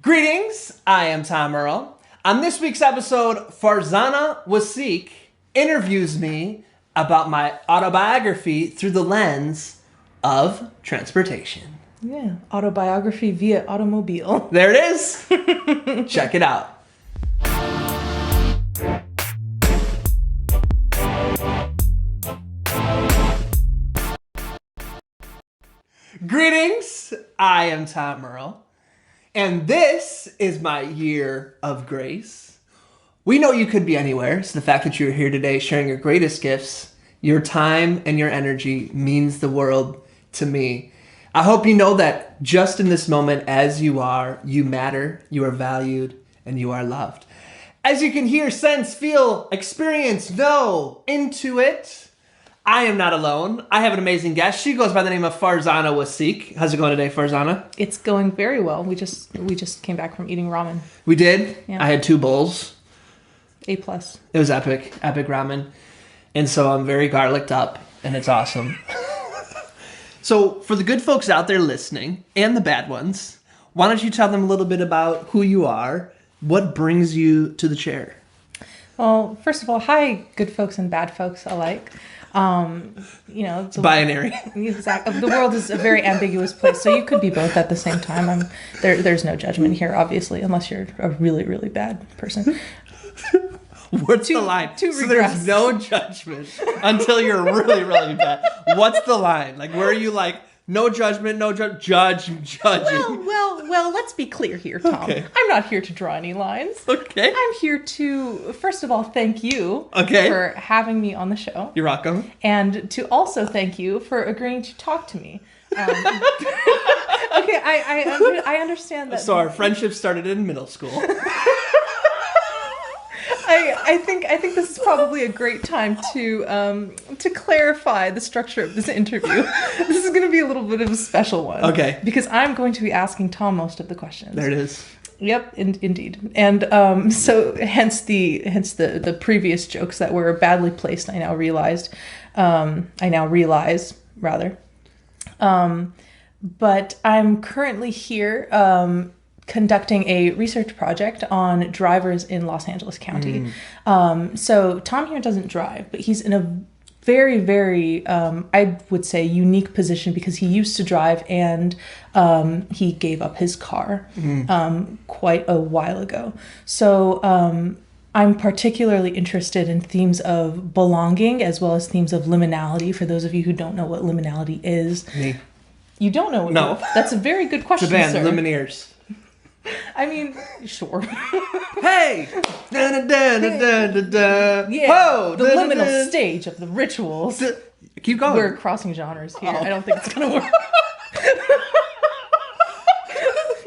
Greetings, I am Tom Earl. On this week's episode, Farzana Wasik interviews me about my autobiography through the lens of transportation. Yeah, autobiography via automobile. There it is. Check it out. Greetings, I am Tom Earl. And this is my year of grace. We know you could be anywhere, so the fact that you're here today sharing your greatest gifts, your time and your energy means the world to me. I hope you know that just in this moment as you are, you matter, you are valued, and you are loved. As you can hear, sense, feel, experience, know, intuit, I am not alone. I have an amazing guest. She goes by the name of Farzana Wasik. How's it going today, Farzana? It's going very well. We just came back from eating ramen. We did? Yeah. I had 2 bowls. A+. It was epic ramen. And so I'm very garliced up, and it's awesome. So for the good folks out there listening, and the bad ones, why don't you tell them a little bit about who you are, what brings you to the chair? Well, first of all, hi, good folks and bad folks alike. It's binary. Exactly. The world is a very ambiguous place, so you could be both at the same time. There's no judgment here, obviously, unless you're a really, really bad person. What's the line? So there's no judgment until you're really, really bad. What's the line? Like, where are you like, no judgment, judging? Well, let's be clear here, Tom. Okay. I'm not here to draw any lines. Okay. I'm here to, first of all, thank you for having me on the show. You're welcome. And to also thank you for agreeing to talk to me. Okay, I understand that. So our friendship started in middle school. I think this is probably a great time to clarify the structure of this interview. This is going to be a little bit of a special one. Okay. Because I'm going to be asking Tom most of the questions. There it is. Yep, indeed. And so hence the previous jokes that were badly placed. I now realize, rather. But I'm currently here conducting a research project on drivers in Los Angeles County. So Tom here doesn't drive, but he's in a very, very, I would say, unique position because he used to drive and he gave up his car quite a while ago. So I'm particularly interested in themes of belonging as well as themes of liminality. For those of you who don't know what liminality is. Me. You don't know what No. That's a very good question, It's a band, sir. Lumineers. I mean, sure. Hey! Da, da, da, da, da, da. Yeah, Whoa! the Da, da, liminal da. stage of the rituals. Keep going. We're crossing genres here. Oh. I don't think it's going to work.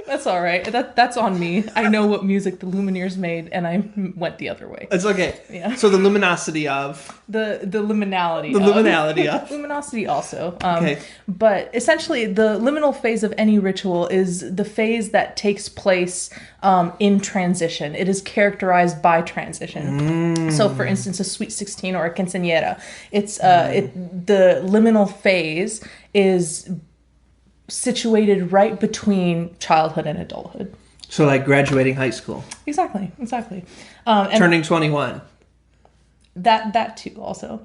That's all right. That's on me. I know what music the Lumineers made, and I went the other way. It's okay. Yeah. So the luminosity of... The liminality. The liminality of... Luminosity also. Okay. But essentially, the liminal phase of any ritual is the phase that takes place in transition. It is characterized by transition. So, for instance, a Sweet 16 or a quinceañera. It's the liminal phase is situated right between childhood and adulthood. So like graduating high school. Exactly. And Turning 21. that too also.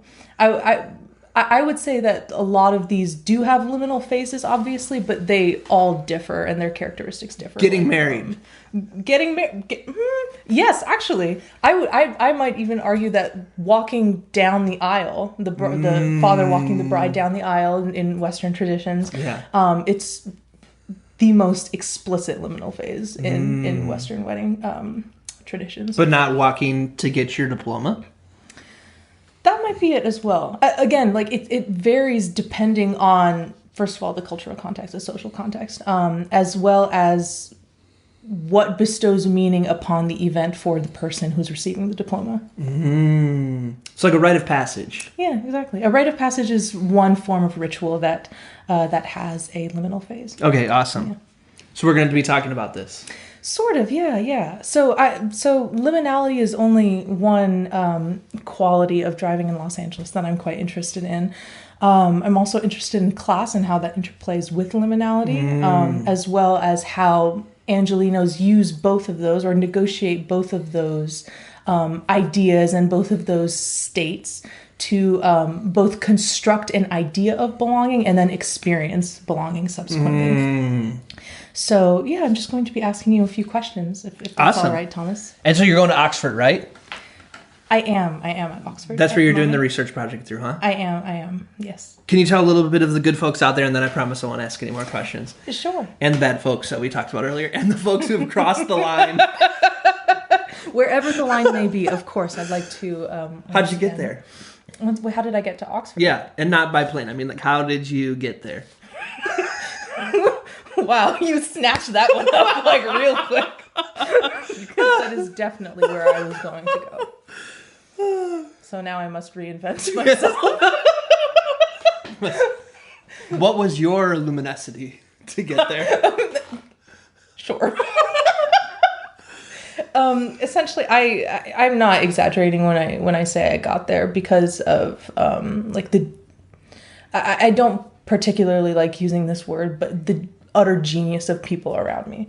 I would say that a lot of these do have liminal phases, obviously, but they all differ and their characteristics differ. Getting married. Yes, actually, I might even argue that walking down the aisle, the father walking the bride down the aisle in Western traditions, it's the most explicit liminal phase in Western wedding traditions. But not walking to get your diploma? That might be it as well. Again, like it varies depending on, first of all, the cultural context, the social context, as well as what bestows meaning upon the event for the person who's receiving the diploma. It's like a rite of passage. Yeah, exactly. A rite of passage is one form of ritual that has a liminal phase. Okay, awesome. Yeah. So we're going to be talking about this. Sort of, yeah. So liminality is only one quality of driving in Los Angeles that I'm quite interested in. I'm also interested in class and how that interplays with liminality, as well as how Angelinos use both of those or negotiate both of those ideas and both of those states to both construct an idea of belonging and then experience belonging subsequently. So, yeah, I'm just going to be asking you a few questions, if that's awesome. All right, Thomas. And so you're going to Oxford, right? I am at Oxford. That's where you're doing the research project through, huh? I am, yes. Can you tell a little bit of the good folks out there, and then I promise I won't ask any more questions. Sure. And the bad folks that we talked about earlier, and the folks who have crossed the line. Wherever the line may be, of course, I'd like to... How'd you get there? How did I get to Oxford? Yeah, and not by plane. I mean, like, how did you get there? Wow, you snatched that one up, like, real quick. Because that is definitely where I was going to go. So now I must reinvent myself. What was your luminosity to get there? Sure. Essentially, I'm not exaggerating when I say I got there because of I don't particularly like using this word, but the utter genius of people around me.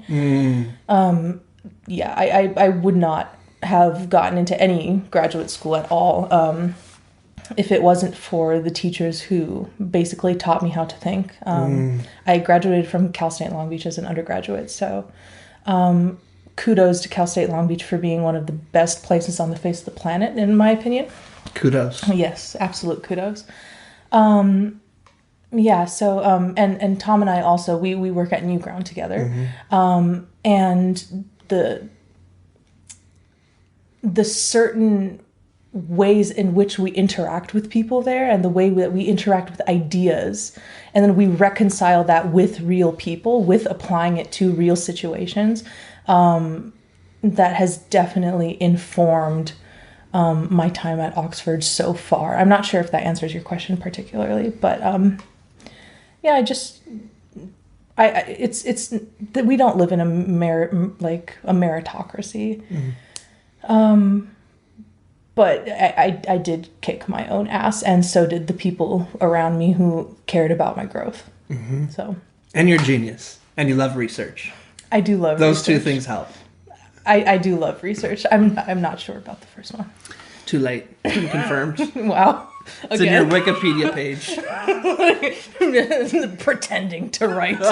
Yeah, I would not have gotten into any graduate school at all if it wasn't for the teachers who basically taught me how to think. I graduated from Cal State Long Beach as an undergraduate, so kudos to Cal State Long Beach for being one of the best places on the face of the planet, in my opinion. Kudos. Yes, absolute kudos. Yeah, so, and Tom and I also, we work at Newground together. And the certain ways in which we interact with people there and the way that we interact with ideas, and then we reconcile that with real people, with applying it to real situations, that has definitely informed my time at Oxford so far. I'm not sure if that answers your question particularly, but yeah, it's that we don't live in a meritocracy. But I did kick my own ass, and so did the people around me who cared about my growth. So. And you're a genius, and you love research. I do love those research. Two things help. I do love research. I'm not sure about the first one. Too late. Confirmed. Wow. It's in your Wikipedia page. Pretending to write.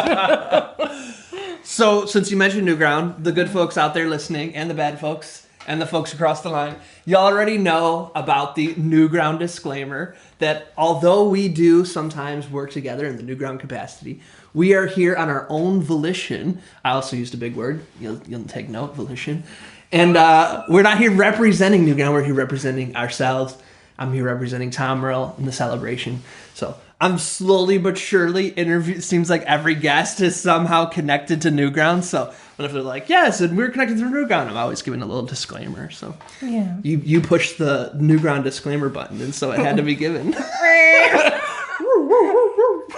So, since you mentioned Newground, the good folks out there listening, and the bad folks, and the folks across the line, you already know about the Newground disclaimer that although we do sometimes work together in the Newground capacity, we are here on our own volition. I also used a big word. You'll take note, volition. And we're not here representing Newground. We're here representing ourselves. I'm here representing Tom Merle in the celebration. So I'm slowly but surely it seems like every guest is somehow connected to Newground. So if they're like, yes, and we're connected to Newground, I'm always giving a little disclaimer. So yeah, you pushed the Newground disclaimer button, and so it had to be given.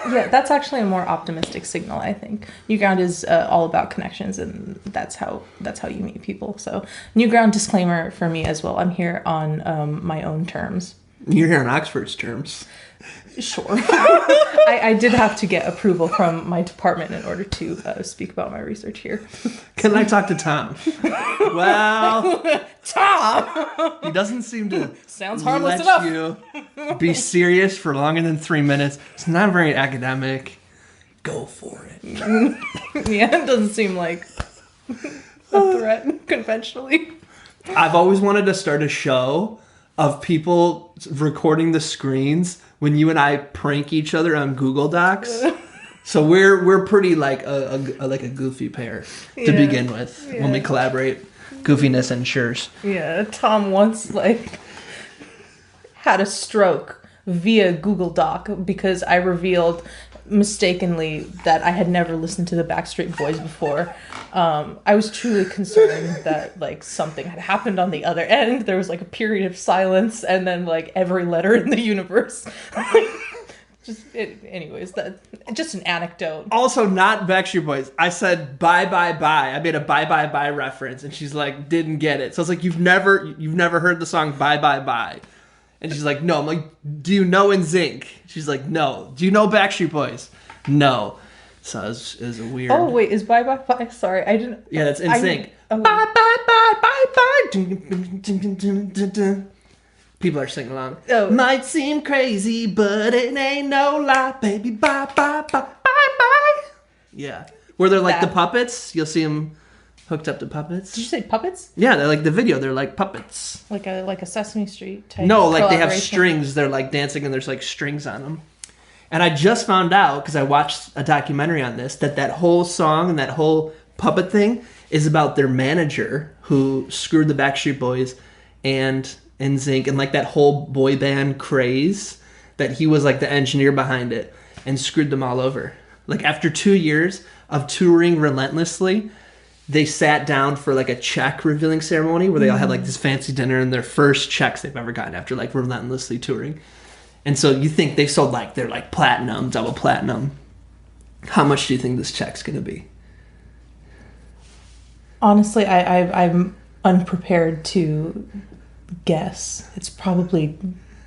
Yeah, that's actually a more optimistic signal, I think. Newground is all about connections, and that's how you meet people. So Newground disclaimer for me as well. I'm here on my own terms. You're here on Oxford's terms. Sure. I did have to get approval from my department in order to speak about my research here. Can I talk to Tom? Well, Tom! He doesn't seem to sounds harmless let enough. You be serious for longer than 3 minutes. It's not very academic. Go for it. Yeah, it doesn't seem like a threat conventionally. I've always wanted to start a show of people recording the screens when you and I prank each other on Google Docs. So we're pretty like a goofy pair to begin with when we collaborate. Goofiness ensures. Yeah, Tom once had a stroke via Google Doc because I revealed mistakenly that I had never listened to the Backstreet Boys before. I was truly concerned that something had happened on the other end. There was a period of silence, and then every letter in the universe. Anyways, just an anecdote. Also, not Backstreet Boys. I said bye bye bye. I made a bye bye bye reference, and she's like, didn't get it. So it's like you've never heard the song Bye Bye Bye. And she's like, no. I'm like, do you know NSYNC? She's like, no. Do you know Backstreet Boys? No. So it was a weird. Oh wait, is Bye Bye Bye? Sorry, I didn't. Yeah, that's In Sync. Oh. Bye bye bye bye bye. People are singing along. Oh. Might seem crazy, but it ain't no lie, baby. Bye bye bye bye bye. Yeah, where they're like the puppets. You'll see them hooked up to puppets. Did you say puppets? Yeah, they're like the video. They're like puppets. Like a Sesame Street type. No, like they have strings. They're like dancing, and there's like strings on them. And I just found out, because I watched a documentary on this, that whole song and that whole puppet thing is about their manager who screwed the Backstreet Boys and NSYNC and like that whole boy band craze, that he was like the engineer behind it and screwed them all over. Like after 2 years of touring relentlessly, they sat down for like a check revealing ceremony where they all had like this fancy dinner and their first checks they've ever gotten after like relentlessly touring. And so you think they sold like, they're like platinum, double platinum. How much do you think this check's going to be? Honestly, I'm unprepared to guess. It's probably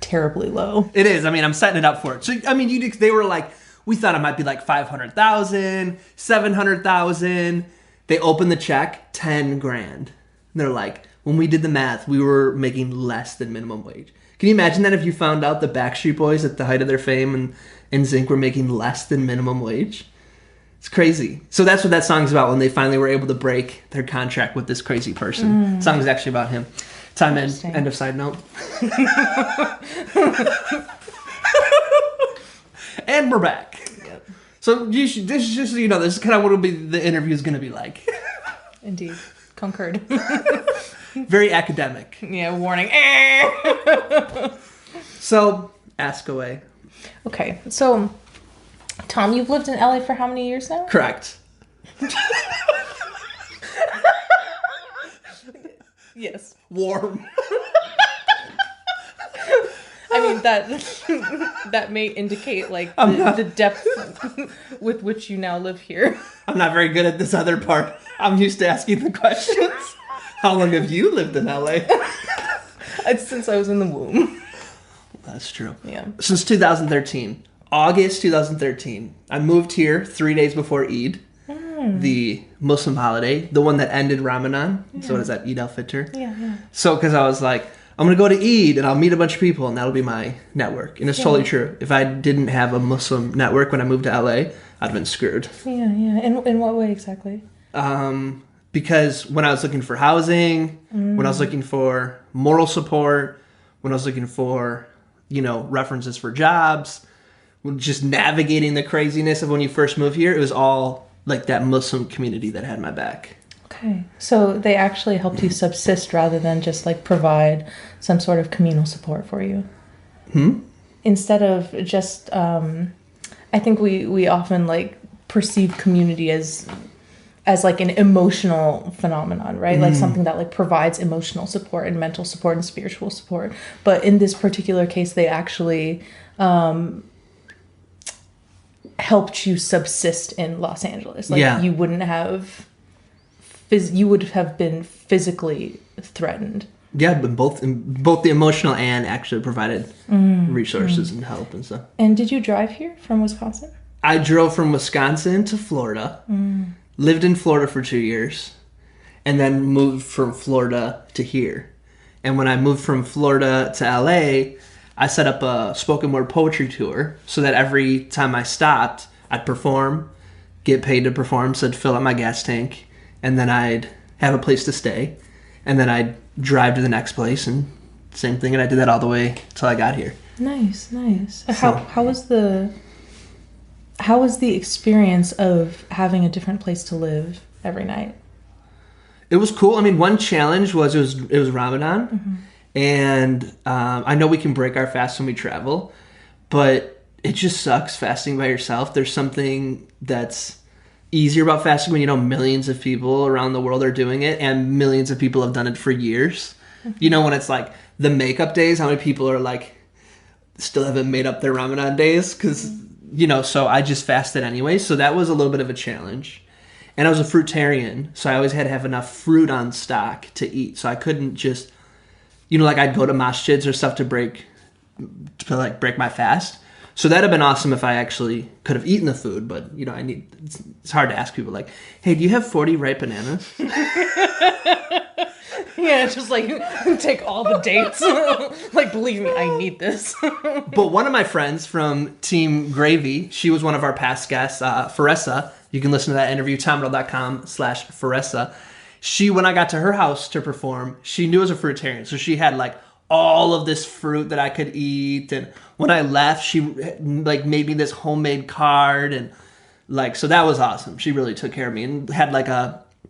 terribly low. It is. I mean, I'm setting it up for it. So, I mean, they were like, we thought it might be like 500,000, 700,000. They opened the check, 10 grand. And they're like, when we did the math, we were making less than minimum wage. Can you imagine that if you found out the Backstreet Boys at the height of their fame and NSYNC were making less than minimum wage? It's crazy. So that's what that song's about, when they finally were able to break their contract with this crazy person. The song is actually about him. Time end of side note. And we're back. Yep. So this is just, you know, this is kind of what the interview is going to be like. Indeed. Concurred. Very academic. Yeah, warning. So, ask away. Okay, so, Tom, you've lived in LA for how many years now? Correct. Yes. Warm. I mean, that may indicate, like, the depth with which you now live here. I'm not very good at this other part. I'm used to asking the questions. How long have you lived in LA? It's since I was in the womb. That's true. Yeah. Since 2013. August 2013. I moved here 3 days before Eid, the Muslim holiday, the one that ended Ramadan. Yeah. So what is that, Eid al-Fitr? Yeah. So, because I was like, I'm going to go to Eid and I'll meet a bunch of people and that'll be my network. And it's totally true. If I didn't have a Muslim network when I moved to LA, I'd have been screwed. Yeah. In what way exactly? Because when I was looking for housing, when I was looking for moral support, when I was looking for, you know, references for jobs, just navigating the craziness of when you first move here, it was all like that Muslim community that had my back. Okay. So they actually helped you subsist rather than just like provide some sort of communal support for you. Instead of just, I think we often like perceive community as like an emotional phenomenon, right? Like something that like provides emotional support and mental support and spiritual support. But in this particular case, they actually helped you subsist in Los Angeles. Like you wouldn't have, you would have been physically threatened. Yeah, but both the emotional and actually provided resources and help and stuff. And did you drive here from Wisconsin? I drove from Wisconsin to Florida. Lived in Florida for 2 years, and then moved from Florida to here. And when I moved from Florida to LA, I set up a spoken word poetry tour so that every time I stopped, I'd perform, get paid to perform, so I'd fill up my gas tank, and then I'd have a place to stay, and then I'd drive to the next place, and same thing, and I did that all the way till I got here. Nice. So, how was the experience of having a different place to live every night? It was cool. I mean, one challenge was it was Ramadan, and I know we can break our fast when we travel, but it just sucks fasting by yourself. There's something that's easier about fasting when you know millions of people around the world are doing it, and millions of people have done it for years. You know, when it's like the makeup days, how many people are like still haven't made up their Ramadan days because. You know, so I just fasted anyway. So that was a little bit of a challenge. And I was a fruitarian, so I always had to have enough fruit on stock to eat. So I couldn't just, you know, like I'd go to masjids or stuff to break my fast. So that'd have been awesome if I actually could have eaten the food, but it's hard to ask people like, hey, do you have 40 ripe bananas? Yeah, just like take all the dates. Like, believe me, I need this. But one of my friends from Team Gravy, she was one of our past guests, Faressa. You can listen to that interview, tomriddle.com/Faressa. She, when I got to her house to perform, she knew I was a fruitarian. So she had like all of this fruit that I could eat. And when I left, she like made me this homemade card. And like, so that was awesome. She really took care of me and had like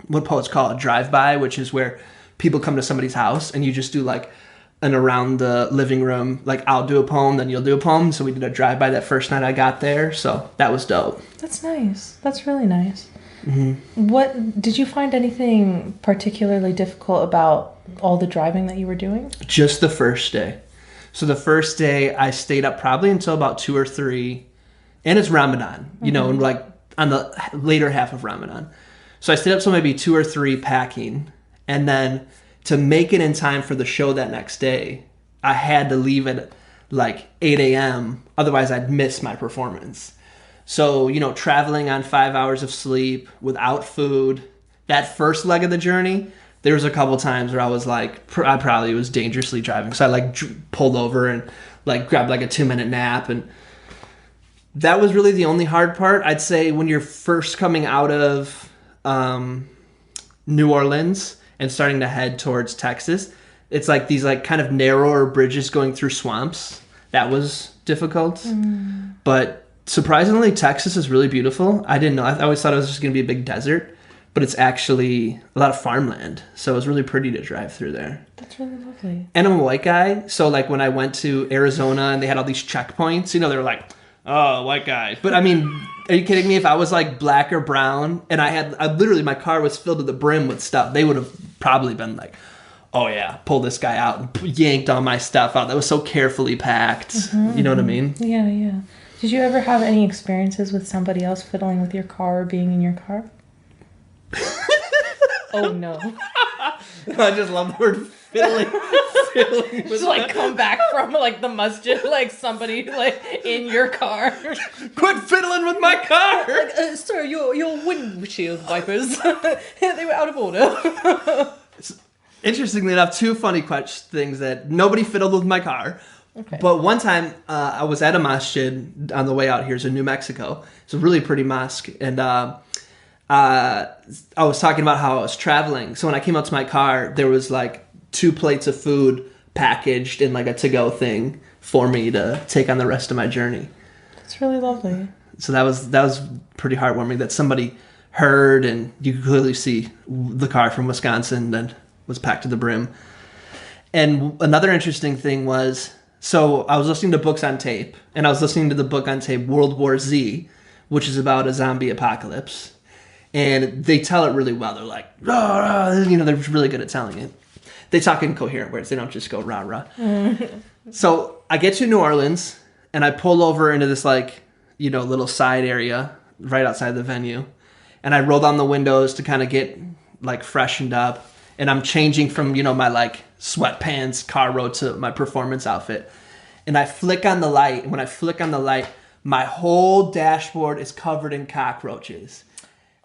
what poets call a drive-by, which is where people come to somebody's house and you just do like an around the living room, like I'll do a poem, then you'll do a poem. So we did a drive-by that first night I got there. So that was dope. That's nice. That's really nice. Mm-hmm. What did you find anything particularly difficult about all the driving that you were doing? Just the first day. So the first day I stayed up probably until about 2 or 3, and it's Ramadan, you know, and like on the later half of Ramadan. So I stayed up till maybe 2 or 3 packing. And then to make it in time for the show that next day, I had to leave at like 8 a.m. Otherwise, I'd miss my performance. So, you know, traveling on 5 hours of sleep without food, that first leg of the journey, there was a couple times where I was like, I probably was dangerously driving. So I like pulled over and like grabbed like a 2-minute nap. And that was really the only hard part. I'd say when you're first coming out of New Orleans and starting to head towards Texas, it's like these like kind of narrower bridges going through swamps. That was difficult. But surprisingly, Texas is really beautiful. I didn't know. I always thought it was just going to be a big desert, but it's actually a lot of farmland. So it was really pretty to drive through there. That's really lovely. And I'm a white guy. So like when I went to Arizona and they had all these checkpoints, you know, they were like, oh, white guy. But I mean, are you kidding me? If I was like black or brown and I literally, my car was filled to the brim with stuff, they would have probably been like, oh yeah, pull this guy out and yanked all my stuff out. That was so carefully packed. You know what I mean? Yeah, yeah. Did you ever have any experiences with somebody else fiddling with your car or being in your car? Oh no. I just love the word fiddling. Just like come back from like the masjid, like somebody like in your car. Quit fiddling with my car. Like, sir, your windshield wipers, they were out of order. Interestingly enough, 2 funny things that nobody fiddled with my car. Okay. But one time I was at a masjid on the way out here. It's in New Mexico. It's a really pretty mosque. And I was talking about how I was traveling. So when I came out to my car, there was like 2 plates of food packaged in like a to-go thing for me to take on the rest of my journey. That's really lovely. So that was pretty heartwarming that somebody heard, and you could clearly see the car from Wisconsin that was packed to the brim. And another interesting thing was, so I was listening to books on tape, and I was listening to the book on tape World War Z, which is about a zombie apocalypse. And they tell it really well. They're like, rah, rah. You know, they're really good at telling it. They talk in coherent words. They don't just go rah, rah. So I get to New Orleans, and I pull over into this, like, you know, little side area right outside the venue. And I roll down the windows to kind of get, like, freshened up. And I'm changing from, you know, my, like, sweatpants, car road to my performance outfit. And I flick on the light. And when I flick on the light, my whole dashboard is covered in cockroaches.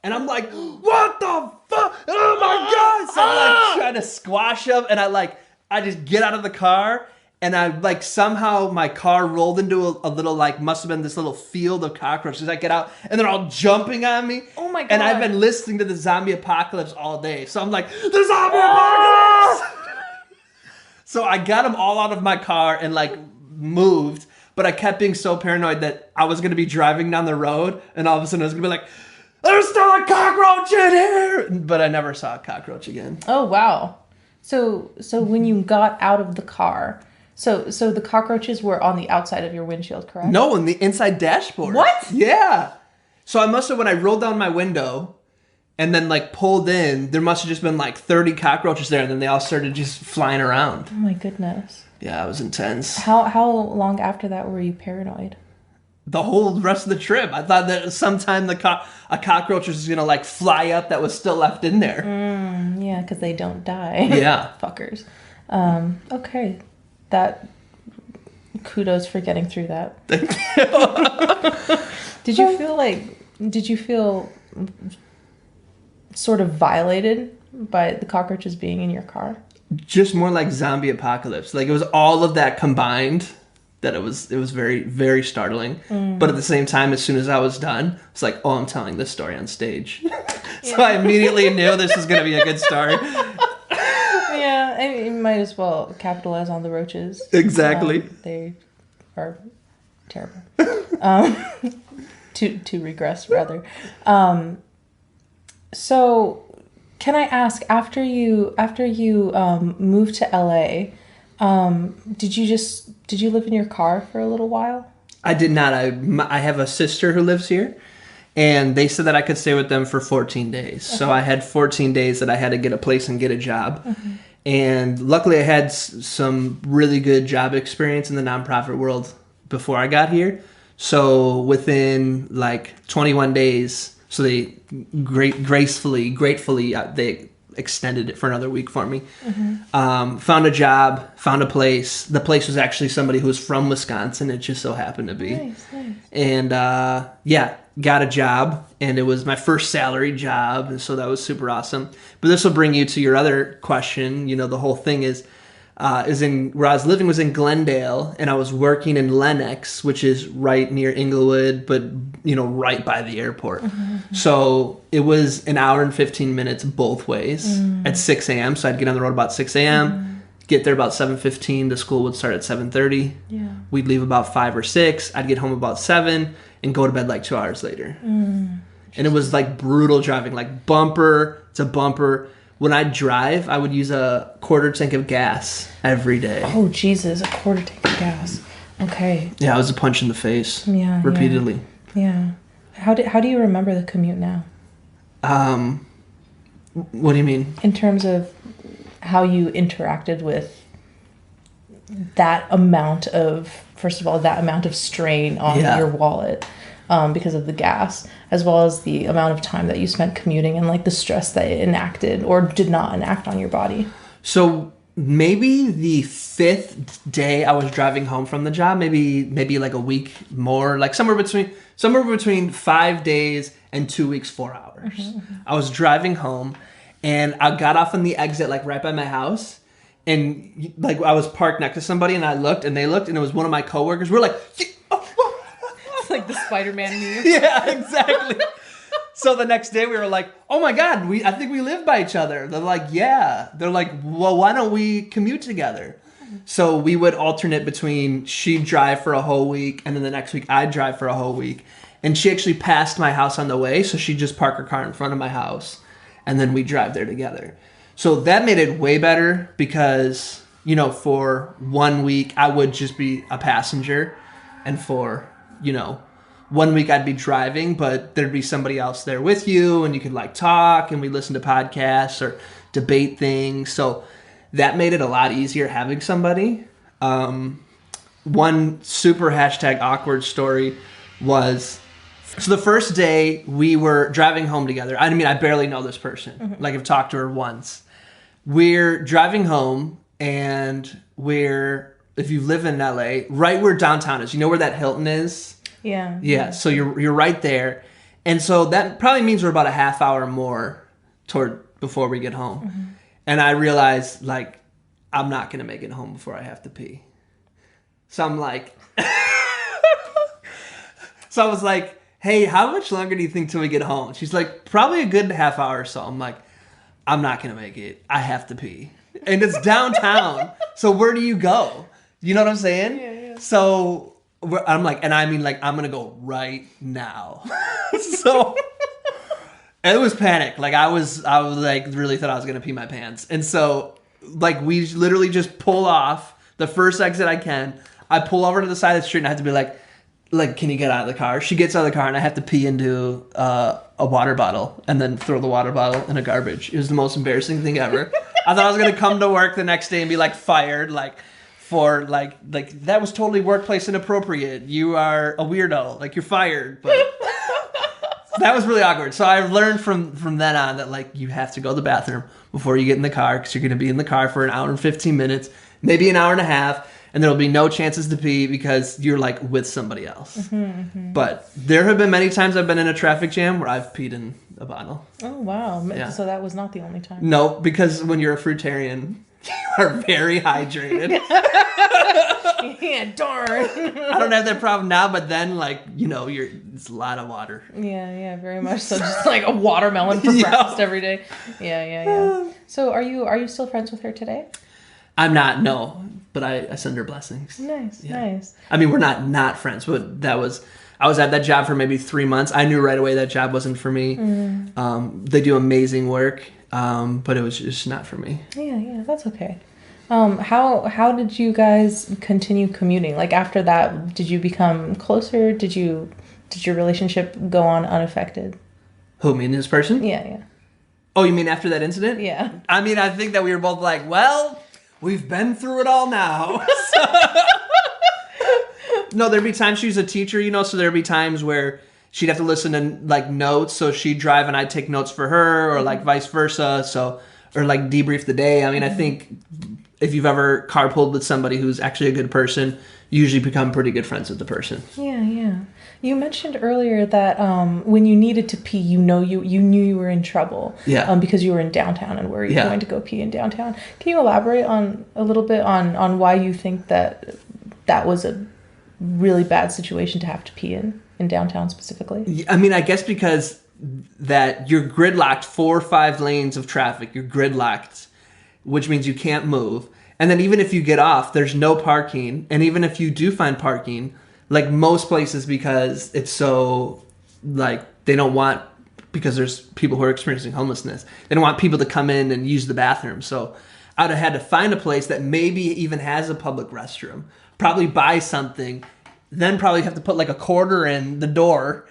And I'm like, what the fuck? Oh my God. So I'm like trying to squash them. And I just get out of the car. And I like somehow my car rolled into a little like, must have been this little field of cockroaches. I get out and they're all jumping on me. Oh my God. And I've been listening to the zombie apocalypse all day. So I'm like, the zombie apocalypse. So I got them all out of my car and like moved. But I kept being so paranoid that I was going to be driving down the road. And all of a sudden I was going to be like, there's still a cockroach in here! But I never saw a cockroach again. Oh, wow. So when you got out of the car, so the cockroaches were on the outside of your windshield, correct? No, in the inside dashboard. What? Yeah. So I must have, when I rolled down my window and then like pulled in, there must have just been like 30 cockroaches there, and then they all started just flying around. Oh my goodness. Yeah, it was intense. How long after that were you paranoid? The whole rest of the trip. I thought that sometime a cockroach was going to like fly up that was still left in there. Yeah, because they don't die. Yeah. Fuckers. Okay. That Kudos for getting through that. Thank you. Did you feel sort of violated by the cockroaches being in your car? Just more like zombie apocalypse. Like, it was all of that combined that it was very, very startling. But at the same time, as soon as I was done, it's like, oh, I'm telling this story on stage. So I immediately knew this was going to be a good story. Yeah, I mean, you might as well capitalize on the roaches. Exactly. They are terrible. To regress, rather. So, can I ask, after you moved to LA, did you live in your car for a little while? I did not. I have a sister who lives here, and they said that I could stay with them for 14 days. So I had 14 days that I had to get a place and get a job. And luckily I had some really good job experience in the nonprofit world before I got here. So within like 21 days, so they gratefully, they extended it for another week for me. Found a job, found a place. The place was actually somebody who was from Wisconsin. It just so happened to be. Nice. And got a job, and it was my first salary job, and so that was super awesome. But this will bring you to your other question. You know, the whole thing is where I was living was in Glendale, and I was working in Lenox, which is right near Inglewood, but right by the airport. So it was an hour and 15 minutes both ways at 6 a.m. So I'd get on the road about 6 a.m., get there about 7:15. The school would start at 7:30. Yeah. We'd leave about 5 or 6. I'd get home about 7 and go to bed like 2 hours later. And it was like brutal driving, like bumper to bumper. When I drive, I would use a quarter tank of gas every day. Oh, Jesus, a quarter tank of gas. Okay. Yeah, it was a punch in the face. Yeah. Repeatedly. Yeah. How do you remember the commute now? What do you mean? In terms of how you interacted with that amount of, first of all, that amount of strain on your wallet because of the gas, as well as the amount of time that you spent commuting and like the stress that it enacted or did not enact on your body. So maybe the 5th day I was driving home from the job, maybe like a week more, like somewhere between 5 days and 2 weeks, 4 hours. I was driving home, and I got off on the exit like right by my house, and like I was parked next to somebody, and I looked, and they looked, and it was one of my coworkers. We're like, It's like the Spider-Man meme. Yeah, exactly. So the next day we were like, oh my God, I think we live by each other. They're like, yeah. They're like, well, why don't we commute together? So we would alternate between she'd drive for a whole week, and then the next week I'd drive for a whole week. And she actually passed my house on the way, so she'd just park her car in front of my house, and then we'd drive there together. So that made it way better because, for 1 week I would just be a passenger, and for, 1 week I'd be driving, but there'd be somebody else there with you, and you could like talk, and we listen to podcasts or debate things. So that made it a lot easier having somebody. One super #awkward story was, so the first day we were driving home together. I mean, I barely know this person. Like, I've talked to her once. We're driving home, and if you live in LA, right where downtown is, you know where that Hilton is? Yeah. Yeah, so you're right there. And so that probably means we're about a half hour more before we get home. And I realized, like, I'm not going to make it home before I have to pee. So I'm like, so I was like, hey, how much longer do you think till we get home? She's like, probably a good half hour or so. I'm like, I'm not going to make it. I have to pee. And it's downtown. So where do you go? You know what I'm saying? Yeah. So I'm like, and I mean, like, I'm going to go right now. So it was panic. Like, I was like, really thought I was going to pee my pants. And so, like, we literally just pull off the first exit I can. I pull over to the side of the street, and I have to be like, can you get out of the car? She gets out of the car, and I have to pee into a water bottle and then throw the water bottle in a garbage. It was the most embarrassing thing ever. I thought I was going to come to work the next day and be, like, fired, for that was totally workplace inappropriate. You are a weirdo. Like, you're fired. But that was really awkward. So I learned from then on that, like, you have to go to the bathroom before you get in the car, because you're going to be in the car for an hour and 15 minutes, maybe an hour and a half. and there'll be no chances to pee because you're like with somebody else. But there have been many times I've been in a traffic jam where I've peed in a bottle. Oh, wow. Yeah. So that was not the only time. No, because when you're a fruitarian, you are very hydrated. Yeah, darn. I don't have that problem now, but then, like, you know, it's a lot of water. Yeah, very much so. Just like a watermelon for breakfast every day. Yeah. So are you still friends with her today? I'm not, no, but I send her blessings. Nice. I mean, we're not friends, but I was at that job for maybe 3 months. I knew right away that job wasn't for me. They do amazing work, but it was just not for me. Yeah, that's okay. How did you guys continue commuting? Like after that, did you become closer? Did your relationship go on unaffected? Who, me and this person? Yeah. Oh, you mean after that incident? Yeah. I mean, I think that we were both like, well, we've been through it all now. No, there'd be times she was a teacher, you know, so there'd be times where she'd have to listen to like notes, so she'd drive and I'd take notes for her, or like vice versa, or like debrief the day. I mean, I think if you've ever carpooled with somebody who's actually a good person, you usually become pretty good friends with the person. Yeah. You mentioned earlier that when you needed to pee, you knew you were in trouble. Yeah. Because you were in downtown and were going to go pee in downtown. Can you elaborate a little bit on why you think that was a really bad situation to have to pee in downtown specifically? I mean, I guess because that you're gridlocked 4 or 5 lanes of traffic. You're gridlocked, which means you can't move. And then even if you get off, there's no parking. And even if you do find parking, like most places, because it's so, like, they don't want, because there's people who are experiencing homelessness, they don't want people to come in and use the bathroom. So I'd have had to find a place that maybe even has a public restroom, probably buy something, then probably have to put like a quarter in the door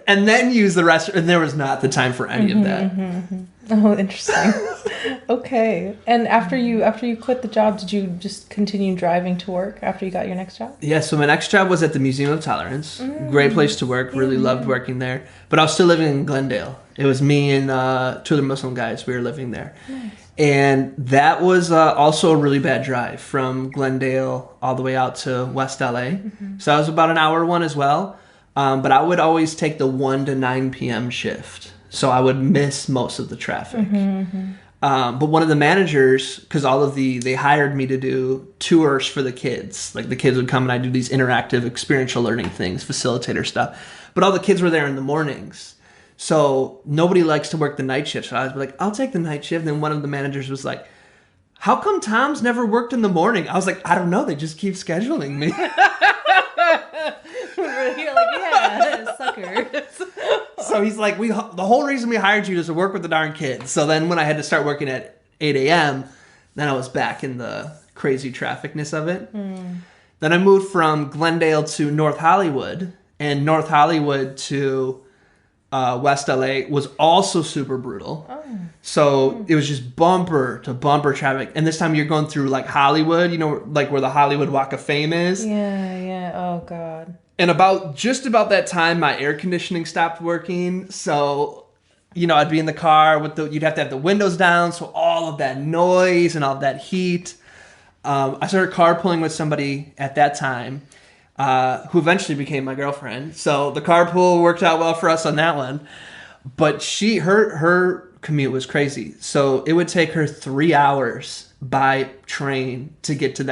and then use the restroom. And there was not the time for any of that. Oh, interesting. Okay. And after you quit the job, did you just continue driving to work after you got your next job? Yeah, so my next job was at the Museum of Tolerance. Great place to work. Really loved working there. But I was still living in Glendale. It was me and 2 other Muslim guys. We were living there. Nice. And that was also a really bad drive from Glendale all the way out to West LA. So that was about an hour one as well. But I would always take the 1 to 9 p.m. shift. So I would miss most of the traffic. But one of the managers, because they hired me to do tours for the kids. Like the kids would come and I'd do these interactive experiential learning things, facilitator stuff. But all the kids were there in the mornings. So nobody likes to work the night shift. So I was like, I'll take the night shift. And then one of the managers was like, how come Tom's never worked in the morning? I was like, I don't know. They just keep scheduling me. You're like, yeah, sucker. So he's like, the whole reason we hired you is to work with the darn kids. So then when I had to start working at 8 a.m., then I was back in the crazy trafficness of it. Then I moved from Glendale to North Hollywood. And North Hollywood to West LA was also super brutal. So it was just bumper to bumper traffic. And this time you're going through like Hollywood, you know, like where the Hollywood Walk of Fame is. Yeah. Oh, God. And about that time, my air conditioning stopped working. So, you know, I'd be in the car you'd have to have the windows down. So all of that noise and all of that heat. I started carpooling with somebody at that time, who eventually became my girlfriend. So the carpool worked out well for us on that one. But her commute was crazy. So it would take her 3 hours by train to get to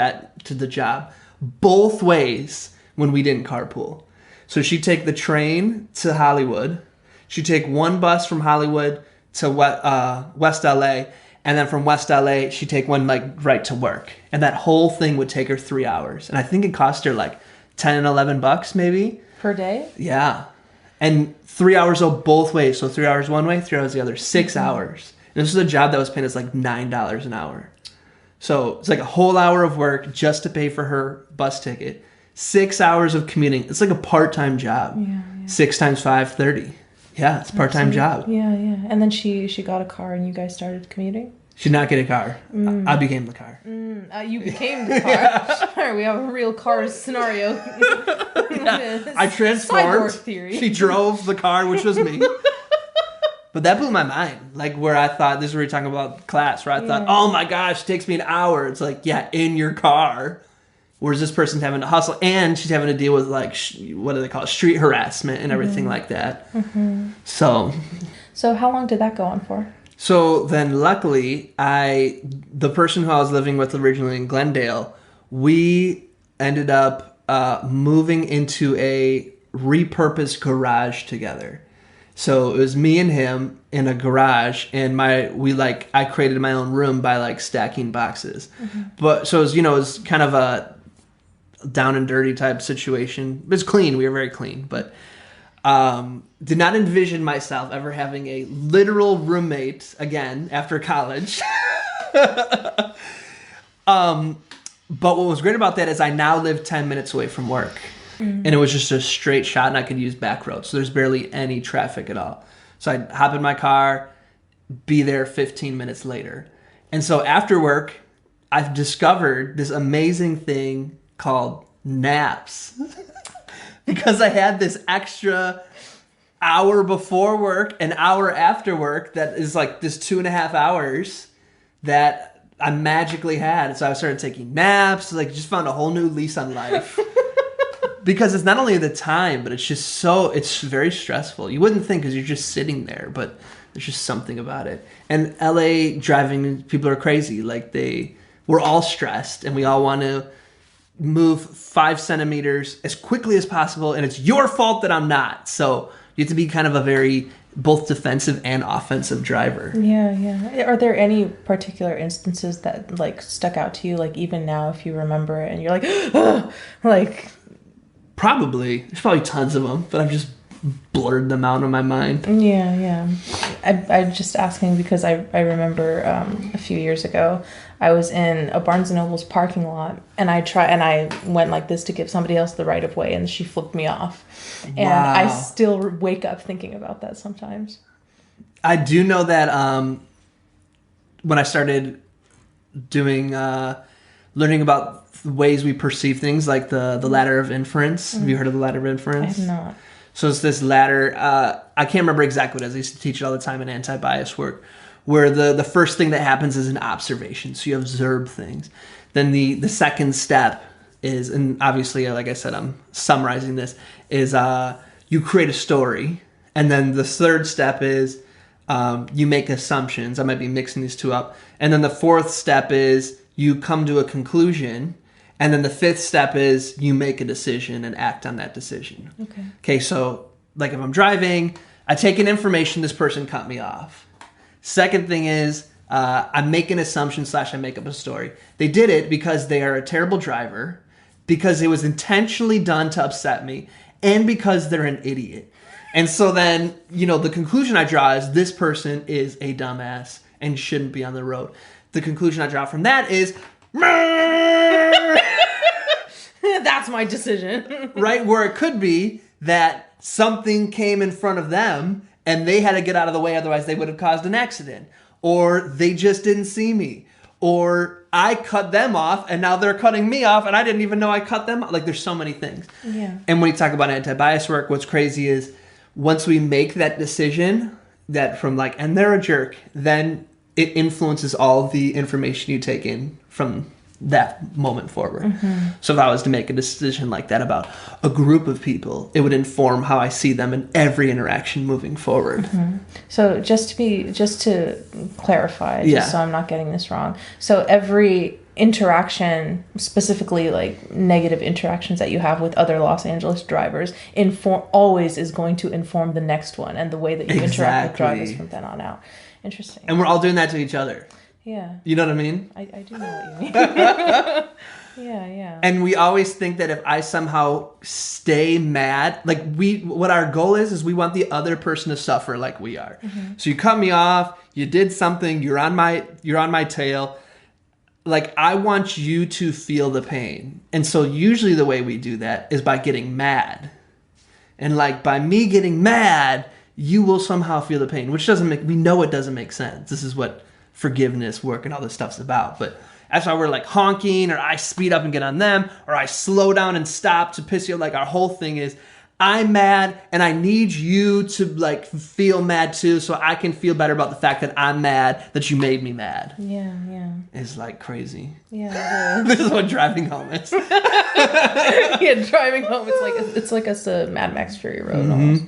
the job, both ways, when we didn't carpool. So she'd take the train to Hollywood. She'd take one bus from Hollywood to West LA. And then from West LA, she'd take one like right to work. And that whole thing would take her 3 hours. And I think it cost her like $10 and $11 maybe. Per day? Yeah. And 3 hours both ways. So 3 hours one way, 3 hours the other. 6 hours. And this was a job that was paying us like $9 an hour. So it's like a whole hour of work just to pay for her bus ticket. 6 hours of commuting. It's like a part-time job. Yeah. 6 times 5, 30. Yeah, it's a part-time job. Yeah. And then she got a car and you guys started commuting? She did not get a car. I became the car. You became the car. Yeah. Sure, we have a real car scenario. I transformed. Cyborg theory. She drove the car, which was me. But that blew my mind. Like where I thought, this is where you're talking about class, where I thought, oh my gosh, it takes me an hour. It's like, yeah, in your car. Whereas this person's having to hustle and she's having to deal with like, what do they call it? Street harassment and everything like that. So how long did that go on for? So then luckily, the person who I was living with originally in Glendale, we ended up moving into a repurposed garage together. So it was me and him in a garage, and I created my own room by like stacking boxes. But so it was kind of a down and dirty type situation. It was clean. We were very clean, but did not envision myself ever having a literal roommate again after college. But what was great about that is I now live 10 minutes away from work. And it was just a straight shot, and I could use back roads. So there's barely any traffic at all. So I'd hop in my car, be there 15 minutes later. And so after work, I've discovered this amazing thing called naps. Because I had this extra hour before work, an hour after work, that is like this 2.5 hours that I magically had. So I started taking naps, like just found a whole new lease on life. Because it's not only the time, but it's very stressful. You wouldn't think because you're just sitting there, but there's just something about it. And LA driving, people are crazy. Like we're all stressed and we all want to move 5 centimeters as quickly as possible. And it's your fault that I'm not. So you have to be kind of a very both defensive and offensive driver. Yeah. Are there any particular instances that like stuck out to you? Like even now, if you remember it and you're like, oh, like... Probably. There's probably tons of them, but I've just blurred them out in my mind. Yeah. I'm just asking because I remember a few years ago, I was in a Barnes & Noble's parking lot, and I went like this to give somebody else the right of way, and she flipped me off. And wow. I still wake up thinking about that sometimes. I do know that when I started doing, learning about ways we perceive things, like the ladder of inference. Have you heard of the ladder of inference? I have not. So it's this ladder, I can't remember exactly what it is. I used to teach it all the time in anti-bias work, where the first thing that happens is an observation. So you observe things. Then the second step is, and obviously, like I said, I'm summarizing this, is you create a story. And then the third step is you make assumptions. I might be mixing these two up. And then the fourth step is you come to a conclusion. And then the fifth step is you make a decision and act on that decision. Okay, so like if I'm driving, I take in information, this person cut me off. Second thing is I make an assumption / I make up a story. They did it because they are a terrible driver, because it was intentionally done to upset me, and because they're an idiot. And so then, the conclusion I draw is this person is a dumbass and shouldn't be on the road. The conclusion I draw from that is... That's my decision. Right? Where it could be that something came in front of them and they had to get out of the way, otherwise they would have caused an accident. Or they just didn't see me. Or I cut them off and now they're cutting me off and I didn't even know I cut them off. Like there's so many things. Yeah. And when you talk about anti-bias work, what's crazy is once we make that decision that from like, and they're a jerk, then it influences all the information you take in from that moment forward. So if I was to make a decision like that about a group of people, it would inform how I see them in every interaction moving forward. So just to clarify, just so I'm not getting this wrong. So every interaction, specifically like negative interactions that you have with other Los Angeles drivers, always is going to inform the next one and the way that you interact with drivers from then on out. Interesting. And we're all doing that to each other. Yeah. You know what I mean? I do know what you mean. Yeah. And we always think that if I somehow stay mad, like what our goal is we want the other person to suffer like we are. So you cut me off, you did something, you're on my tail. Like I want you to feel the pain. And so usually the way we do that is by getting mad. And like by me getting mad, you will somehow feel the pain, which we know it doesn't make sense. This is what forgiveness work and all this stuff's about. But that's why we're like honking, or I speed up and get on them, or I slow down and stop to piss you off. Like our whole thing is I'm mad and I need you to like feel mad too so I can feel better about the fact that I'm mad that you made me mad. Yeah, yeah. It's like crazy. Yeah, it is. This is what driving home is. Yeah, driving home, it's like a Mad Max Fury Road almost.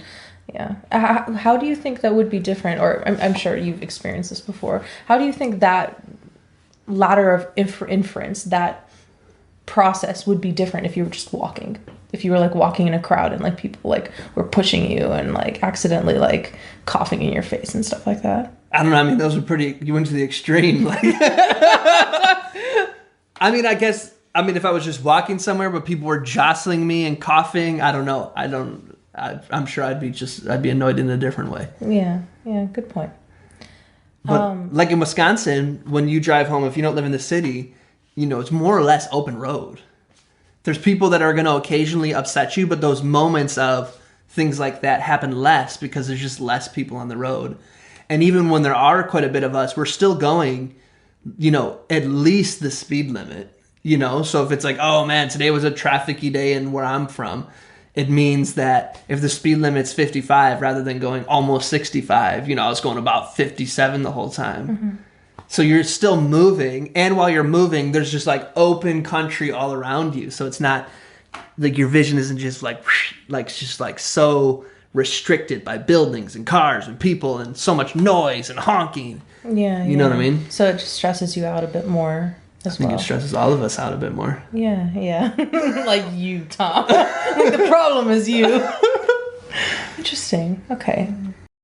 Yeah. How do you think that would be different? Or I'm sure you've experienced this before. How do you think that ladder of inference, that process would be different if you were just walking? If you were like walking in a crowd and like people like were pushing you and like accidentally like coughing in your face and stuff like that? I don't know. I mean, those were pretty, you went to the extreme. Like, I mean, if I was just walking somewhere but people were jostling me and coughing, I don't know. I'm sure I'd be annoyed in a different way. Yeah, good point. But like in Wisconsin, when you drive home, if you don't live in the city, you know, it's more or less open road. There's people that are going to occasionally upset you, but those moments of things like that happen less because there's just less people on the road. And even when there are quite a bit of us, we're still going, you know, at least the speed limit, you know? So if it's like, oh man, today was a trafficy day and where I'm from, it means that if the speed limit's 55 rather than going almost 65, you know, I was going about 57 the whole time. Mm-hmm. So you're still moving, and while you're moving, there's just like open country all around you. So it's not like your vision isn't just like it's just like so restricted by buildings and cars and people and so much noise and honking. Yeah, you know what I mean? So it just stresses you out a bit more. I think it stresses all of us out a bit more. Yeah. Like you, Tom. Like the problem is you. Interesting. Okay.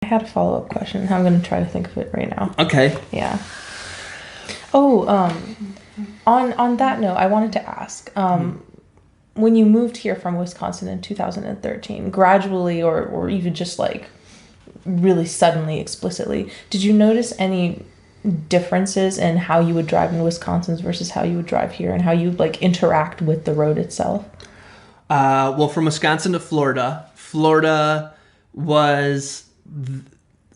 I had a follow-up question. I'm going to try to think of it right now. Okay. Yeah. Oh, on that note, I wanted to ask, when you moved here from Wisconsin in 2013, gradually or even just like really suddenly, explicitly, did you notice any differences in how you would drive in Wisconsin versus how you would drive here and how you like interact with the road itself? Well, from Wisconsin to Florida was...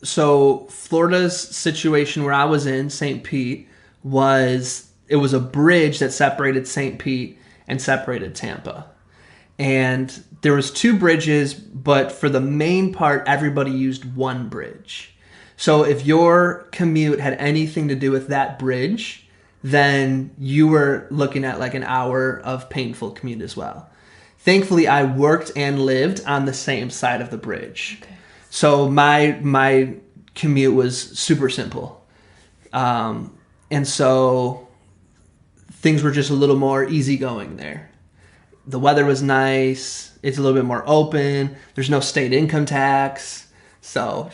So Florida's situation where I was in, St. Pete, was a bridge that separated St. Pete and separated Tampa. And there was two bridges, but for the main part, everybody used one bridge. So if your commute had anything to do with that bridge, then you were looking at like an hour of painful commute as well. Thankfully, I worked and lived on the same side of the bridge. Okay. So my commute was super simple. And so things were just a little more easygoing there. The weather was nice. It's a little bit more open. There's no state income tax. So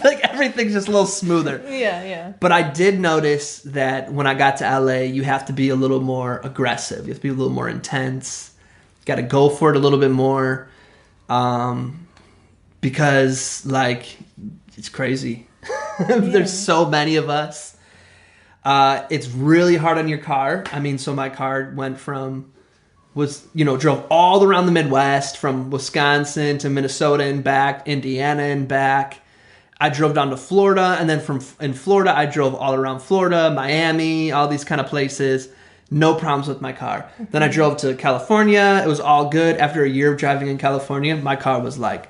like everything's just a little smoother. Yeah. But I did notice that when I got to LA, you have to be a little more aggressive. You have to be a little more intense. You got to go for it a little bit more. Because like it's crazy. There's so many of us. It's really hard on your car. I mean, so my car drove all around the Midwest, from Wisconsin to Minnesota and back, Indiana and back. I drove down to Florida, and then in Florida, I drove all around Florida, Miami, all these kind of places. No problems with my car. Mm-hmm. Then I drove to California. It was all good. After a year of driving in California, my car was like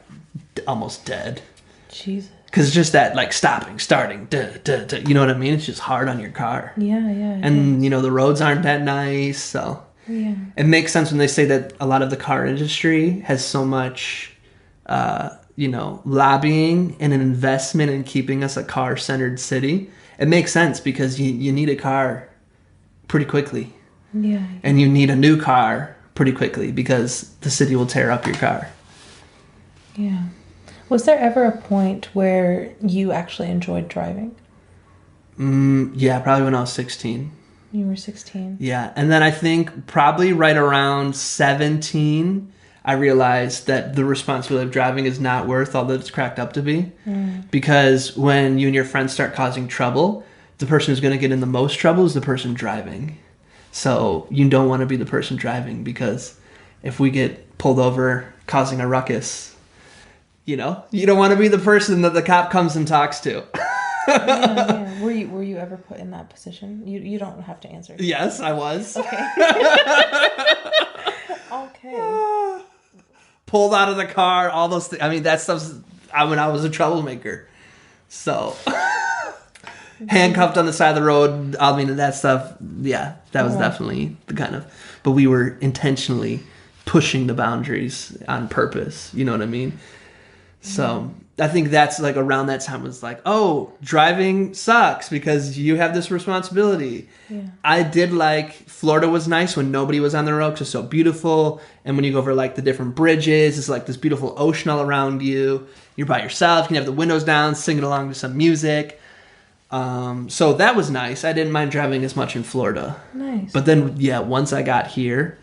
almost dead. Jesus. Because it's just that like stopping, starting, you know what I mean? It's just hard on your car. Yeah. And, the roads aren't that nice, so... Yeah. It makes sense when they say that a lot of the car industry has so much, lobbying and an investment in keeping us a car-centered city. It makes sense because you need a car pretty quickly. Yeah. And you need a new car pretty quickly because the city will tear up your car. Yeah. Was there ever a point where you actually enjoyed driving? Yeah, probably when I was 16. You were 16. Yeah, and then I think probably right around 17, I realized that the responsibility of driving is not worth all that it's cracked up to be. Because when you and your friends start causing trouble, the person who's going to get in the most trouble is the person driving. So you don't want to be the person driving, because if we get pulled over causing a ruckus, you don't want to be the person that the cop comes and talks to. Yeah. Were you ever put in that position? You don't have to answer. Yes, I was. Okay. Okay. pulled out of the car, all those things. I mean, that stuff's when I was a troublemaker. So, handcuffed on the side of the road. I mean, that stuff, yeah, that was definitely the kind of... But we were intentionally pushing the boundaries on purpose. You know what I mean? So, I think that's like around that time was like, oh, driving sucks because you have this responsibility. Yeah. I did like, Florida was nice when nobody was on the road because it's so beautiful. And when you go over like the different bridges, it's like this beautiful ocean all around you. You're by yourself. You can have the windows down, singing along to some music. So that was nice. I didn't mind driving as much in Florida. Nice. But then, yeah, once I got here,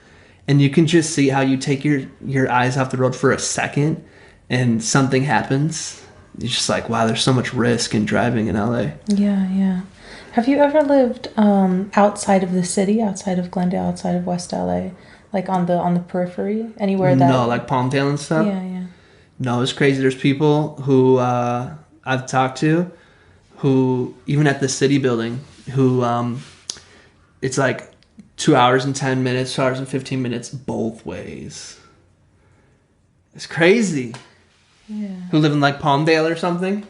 and you can just see how you take your eyes off the road for a second and something happens. You're just like, wow, there's so much risk in driving in LA. Yeah. Have you ever lived outside of the city, outside of Glendale, outside of West LA, like on the periphery, anywhere that? No, like Palmdale and stuff. Yeah. No, it's crazy. There's people who I've talked to, who even at the city building, who it's like 2 hours and 10 minutes, 2 hours and 15 minutes both ways. It's crazy. Yeah. Who live in like Palmdale or something.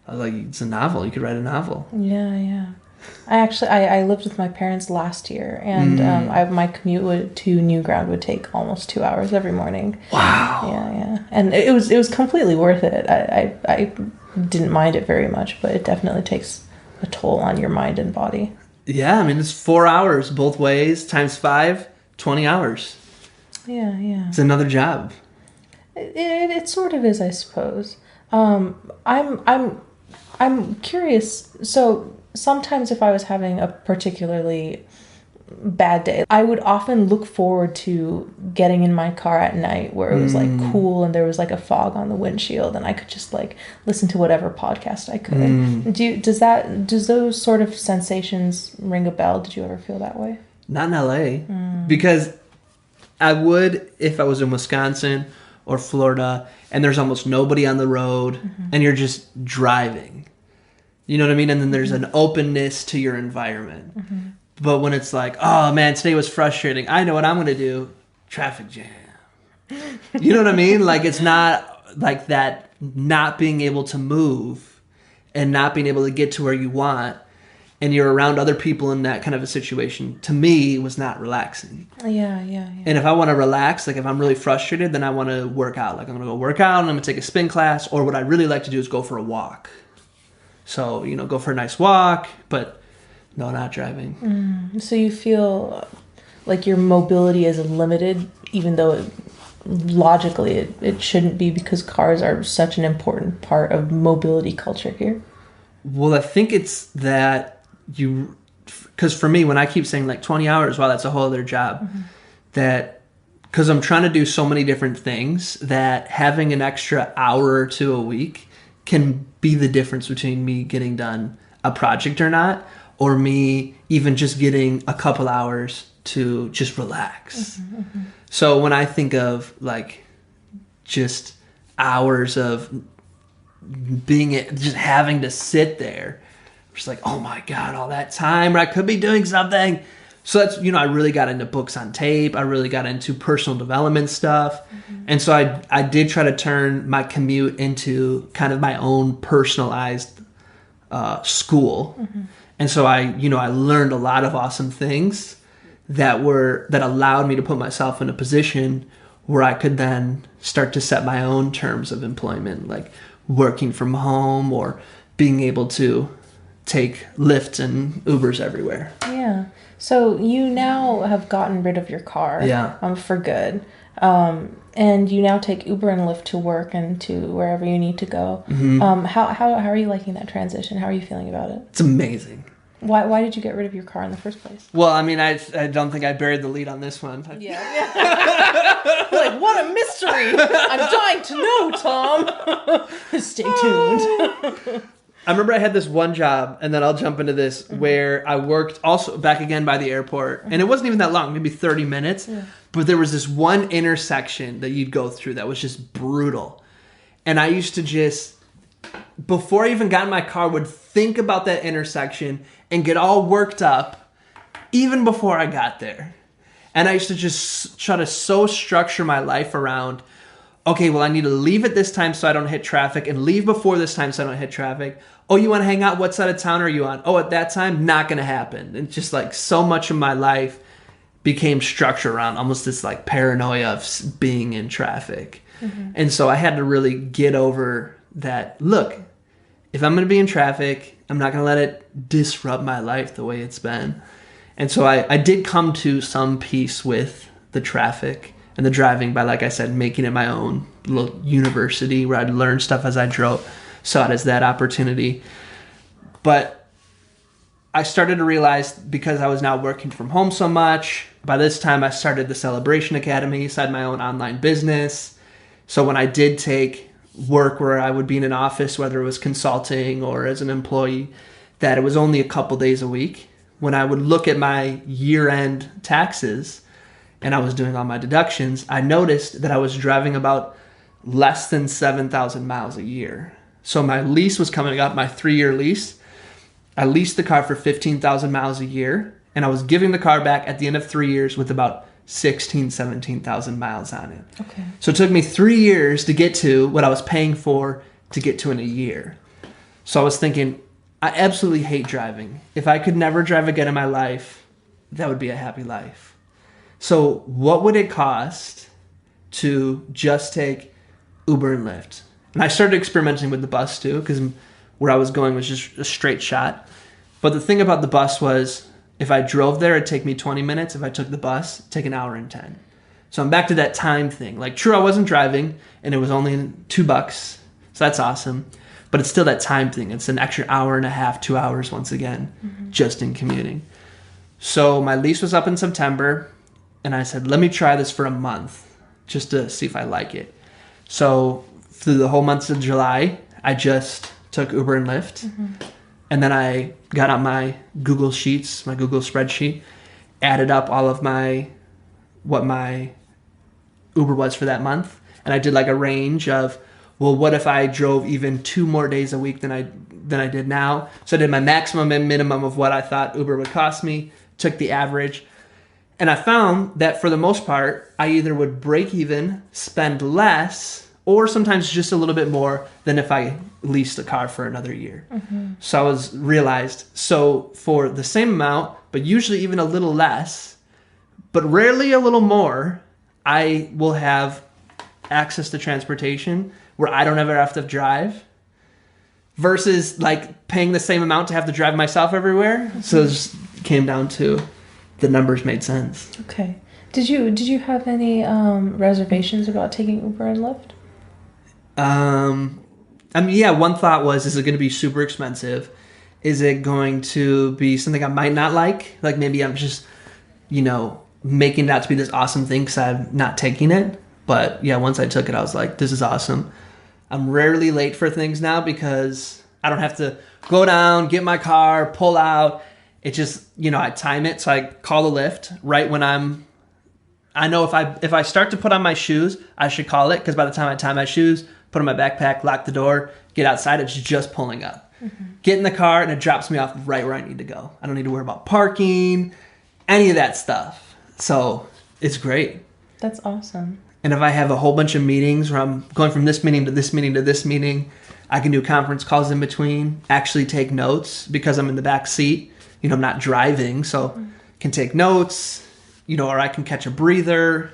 I was like, it's a novel. You could write a novel. Yeah. I lived with my parents last year, and my commute to New Ground would take almost 2 hours every morning. Wow. Yeah. And it was completely worth it. I didn't mind it very much, but it definitely takes a toll on your mind and body. Yeah, I mean, it's 4 hours both ways, times 5, 20 hours. Yeah. It's another job. It sort of is, I suppose. I'm curious. So sometimes if I was having a particularly bad day, I would often look forward to getting in my car at night where it was like cool and there was like a fog on the windshield and I could just like listen to whatever podcast I could. Does those sort of sensations ring a bell? Did you ever feel that way? Not in LA. Because I would if I was in Wisconsin or Florida and there's almost nobody on the road and you're just driving. You know what I mean? And then there's an openness to your environment. But when it's like, oh man, today was frustrating. I know what I'm going to do. Traffic jam. You know what I mean? Like it's not like that not being able to move and not being able to get to where you want and you're around other people in that kind of a situation, to me, was not relaxing. Yeah. And if I want to relax, like if I'm really frustrated, then I want to work out. Like I'm going to go work out and I'm going to take a spin class. Or what I really like to do is go for a walk. So, go for a nice walk, but no, not driving. So you feel like your mobility is limited, even though logically it shouldn't be because cars are such an important part of mobility culture here? Well, I think it's that because for me, when I keep saying like 20 hours, wow, that's a whole other job. That because I'm trying to do so many different things that having an extra hour or two a week can be the difference between me getting done a project or not, or me even just getting a couple hours to just relax. So when I think of like just hours of just having to sit there, just like, oh my God, all that time where I could be doing something. So that's, I really got into books on tape. I really got into personal development stuff. And so I did try to turn my commute into kind of my own personalized school. And so I learned a lot of awesome things that allowed me to put myself in a position where I could then start to set my own terms of employment, like working from home or being able to take Lyft and Ubers everywhere. Yeah. So you now have gotten rid of your car for good. And you now take Uber and Lyft to work and to wherever you need to go. How are you liking that transition? How are you feeling about it? It's amazing. Why did you get rid of your car in the first place? Well, I mean, I don't think I buried the lead on this one. Yeah. Like, what a mystery! I'm dying to know, Tom. Stay tuned. I remember I had this one job, and then I'll jump into this, where I worked also back again by the airport. And it wasn't even that long, maybe 30 minutes. Yeah. But there was this one intersection that you'd go through that was just brutal. And I used to just, before I even got in my car, would think about that intersection and get all worked up, even before I got there. And I used to just try to so structure my life around, Okay, well, I need to leave at this time so I don't hit traffic and leave before this time so I don't hit traffic. Oh, you want to hang out? What side of town are you on? Oh, at that time? Not going to happen. And just like so much of my life became structured around almost this like paranoia of being in traffic. And so I had to really get over that. Look, if I'm going to be in traffic, I'm not going to let it disrupt my life the way it's been. And so I did come to some peace with the traffic and the driving by, like I said, making it my own little university where I'd learn stuff as I drove. Saw it as that opportunity. But I started to realize, because I was now working from home so much, by this time I started the Celebration Academy, so I had my own online business. So when I did take work where I would be in an office, whether it was consulting or as an employee, that it was only a couple days a week. When I would look at my year-end taxes and I was doing all my deductions, I noticed that I was driving about less than 7,000 miles a year. So my lease was coming up, my 3-year lease. I leased the car for 15,000 miles a year, and I was giving the car back at the end of 3 years with about 17,000 miles on it. Okay. So it took me 3 years to get to what I was paying for to get to in a year. So I was thinking, I absolutely hate driving. If I could never drive again in my life, that would be a happy life. So what would it cost to just take Uber and Lyft? And I started experimenting with the bus too, because where I was going was just a straight shot. But the thing about the bus was, if I drove there, it'd take me 20 minutes. If I took the bus, it'd take an hour and 10. So I'm back to that time thing. Like, true, I wasn't driving, and it was only $2. So that's awesome. But it's still that time thing. It's an extra hour and a half, 2 hours once again, just in commuting. So my lease was up in September, and I said, let me try this for a month just to see if I like it. So through the whole month of July, I just took Uber and Lyft. And then I got out my Google Sheets, my Google spreadsheet, added up all of what my Uber was for that month. And I did like a range of, well, what if I drove even 2 more days a week than I did now? So I did my maximum and minimum of what I thought Uber would cost me, took the average. And I found that for the most part, I either would break even, spend less, or sometimes just a little bit more than if I leased the car for another year. So I realized, so for the same amount, but usually even a little less, but rarely a little more, I will have access to transportation where I don't ever have to drive, versus like paying the same amount to have to drive myself everywhere. So it just came down to the numbers made sense. Okay. Did you have any reservations about taking Uber and Lyft? I mean, yeah, one thought was, is it going to be super expensive? Is it going to be something I might not like? Like maybe I'm just, making it out to be this awesome thing because I'm not taking it. But yeah, once I took it, I was like, this is awesome. I'm rarely late for things now because I don't have to go down, get my car, pull out. It just, I time it. So I call the Lyft right when I know if I start to put on my shoes, I should call it, because by the time I tie my shoes, put on my backpack, lock the door, get outside, it's just pulling up. Get in the car, and it drops me off right where I need to go. I don't need to worry about parking, any of that stuff. So it's great. That's awesome. And if I have a whole bunch of meetings where I'm going from this meeting to this meeting to this meeting, I can do conference calls in between, actually take notes because I'm in the back seat. I'm not driving, so can take notes, or I can catch a breather.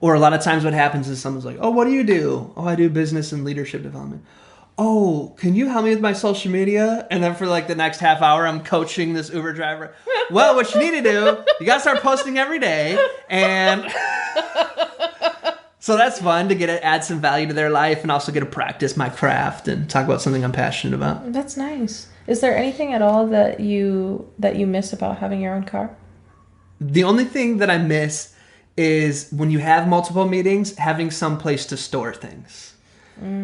Or a lot of times what happens is someone's like, oh, what do you do? Oh, I do business and leadership development. Oh, can you help me with my social media? And then for like the next half hour, I'm coaching this Uber driver. Well, what you need to do, you got to start posting every day. And so that's fun to add some value to their life, and also get to practice my craft and talk about something I'm passionate about. That's nice. Is there anything at all that you miss about having your own car? The only thing that I miss is when you have multiple meetings, having some place to store things.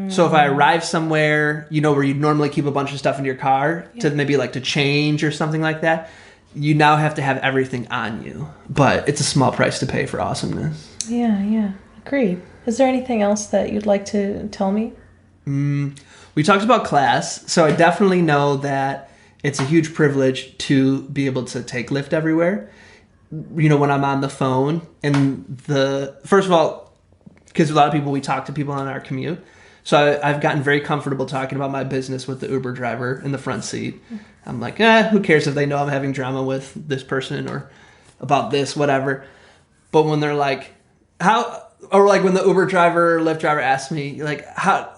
So if I arrive somewhere, where you normally keep a bunch of stuff in your car to maybe like to change or something like that, you now have to have everything on you. But it's a small price to pay for awesomeness. Yeah. Agreed. Is there anything else that you'd like to tell me? We talked about class, so I definitely know that it's a huge privilege to be able to take Lyft everywhere. When I'm on the phone, and first of all, because a lot of people, we talk to people on our commute. So I've gotten very comfortable talking about my business with the Uber driver in the front seat. I'm like, who cares if they know I'm having drama with this person or about this, whatever. But when they're like, or like when the Uber driver or Lyft driver asks me, like, how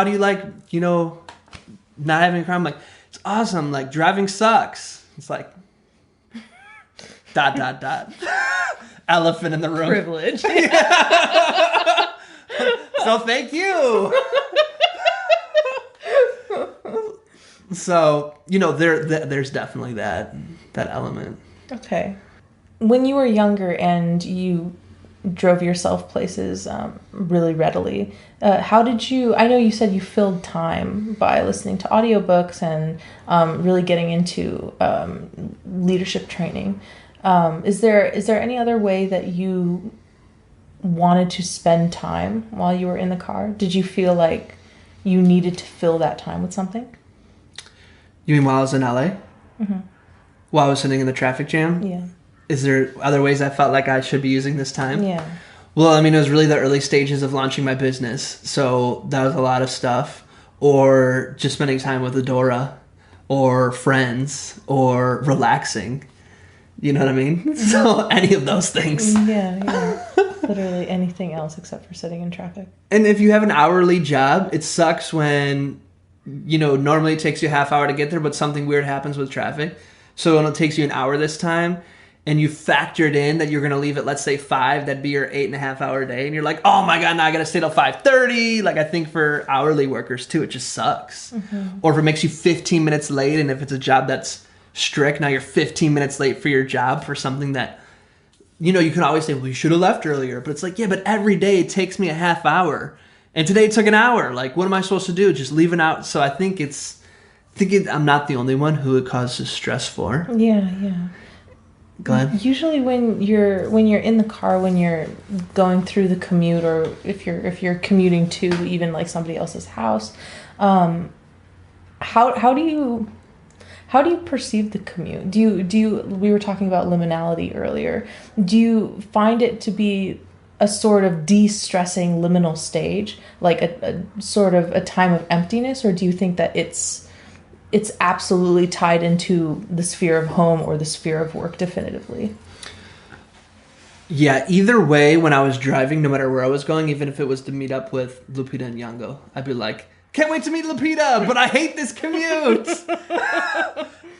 do you like, not having a crime? I'm like, it's awesome. Like, driving sucks. It's like, ... Elephant in the room. Privilege. So thank you. So, there's definitely that element. Okay. When you were younger and you drove yourself places really readily, how did you, I know you said you filled time by listening to audiobooks and really getting into leadership training. Is there any other way that you wanted to spend time while you were in the car? Did you feel like you needed to fill that time with something? You mean while I was in LA? Mm-hmm. While I was sitting in the traffic jam? Yeah. Is there other ways I felt like I should be using this time? Yeah. Well, I mean, it was really the early stages of launching my business. So that was a lot of stuff. Or just spending time with Adora or friends or relaxing. You know what I mean? So any of those things. Yeah. Literally anything else except for sitting in traffic. And if you have an hourly job, it sucks when, normally it takes you a half hour to get there, but something weird happens with traffic. So when it takes you an hour this time, and you factored in that you're going to leave at, let's say, 5, that'd be your 8.5 hour day. And you're like, oh my God, now I got to stay till 5:30. Like, I think for hourly workers too, it just sucks. Mm-hmm. Or if it makes you 15 minutes late, and if it's a job that's strict, now you're 15 minutes late for your job for something that, you can always say, well, you should have left earlier. But it's like, yeah, but every day it takes me a half hour. And today it took an hour. Like, what am I supposed to do? Just leave it out. So I think I'm not the only one who it causes stress for. Yeah. Go ahead. Usually when you're in the car, when you're going through the commute, or if you're commuting to even like somebody else's house, how do you perceive the commute? Do you we were talking about liminality earlier. Do you find it to be a sort of de-stressing liminal stage, like a sort of a time of emptiness, or do you think that it's absolutely tied into the sphere of home or the sphere of work definitively? Yeah, either way, when I was driving, no matter where I was going, even if it was to meet up with Lupita and Yango, I'd be like, can't wait to meet Lupita, but I hate this commute.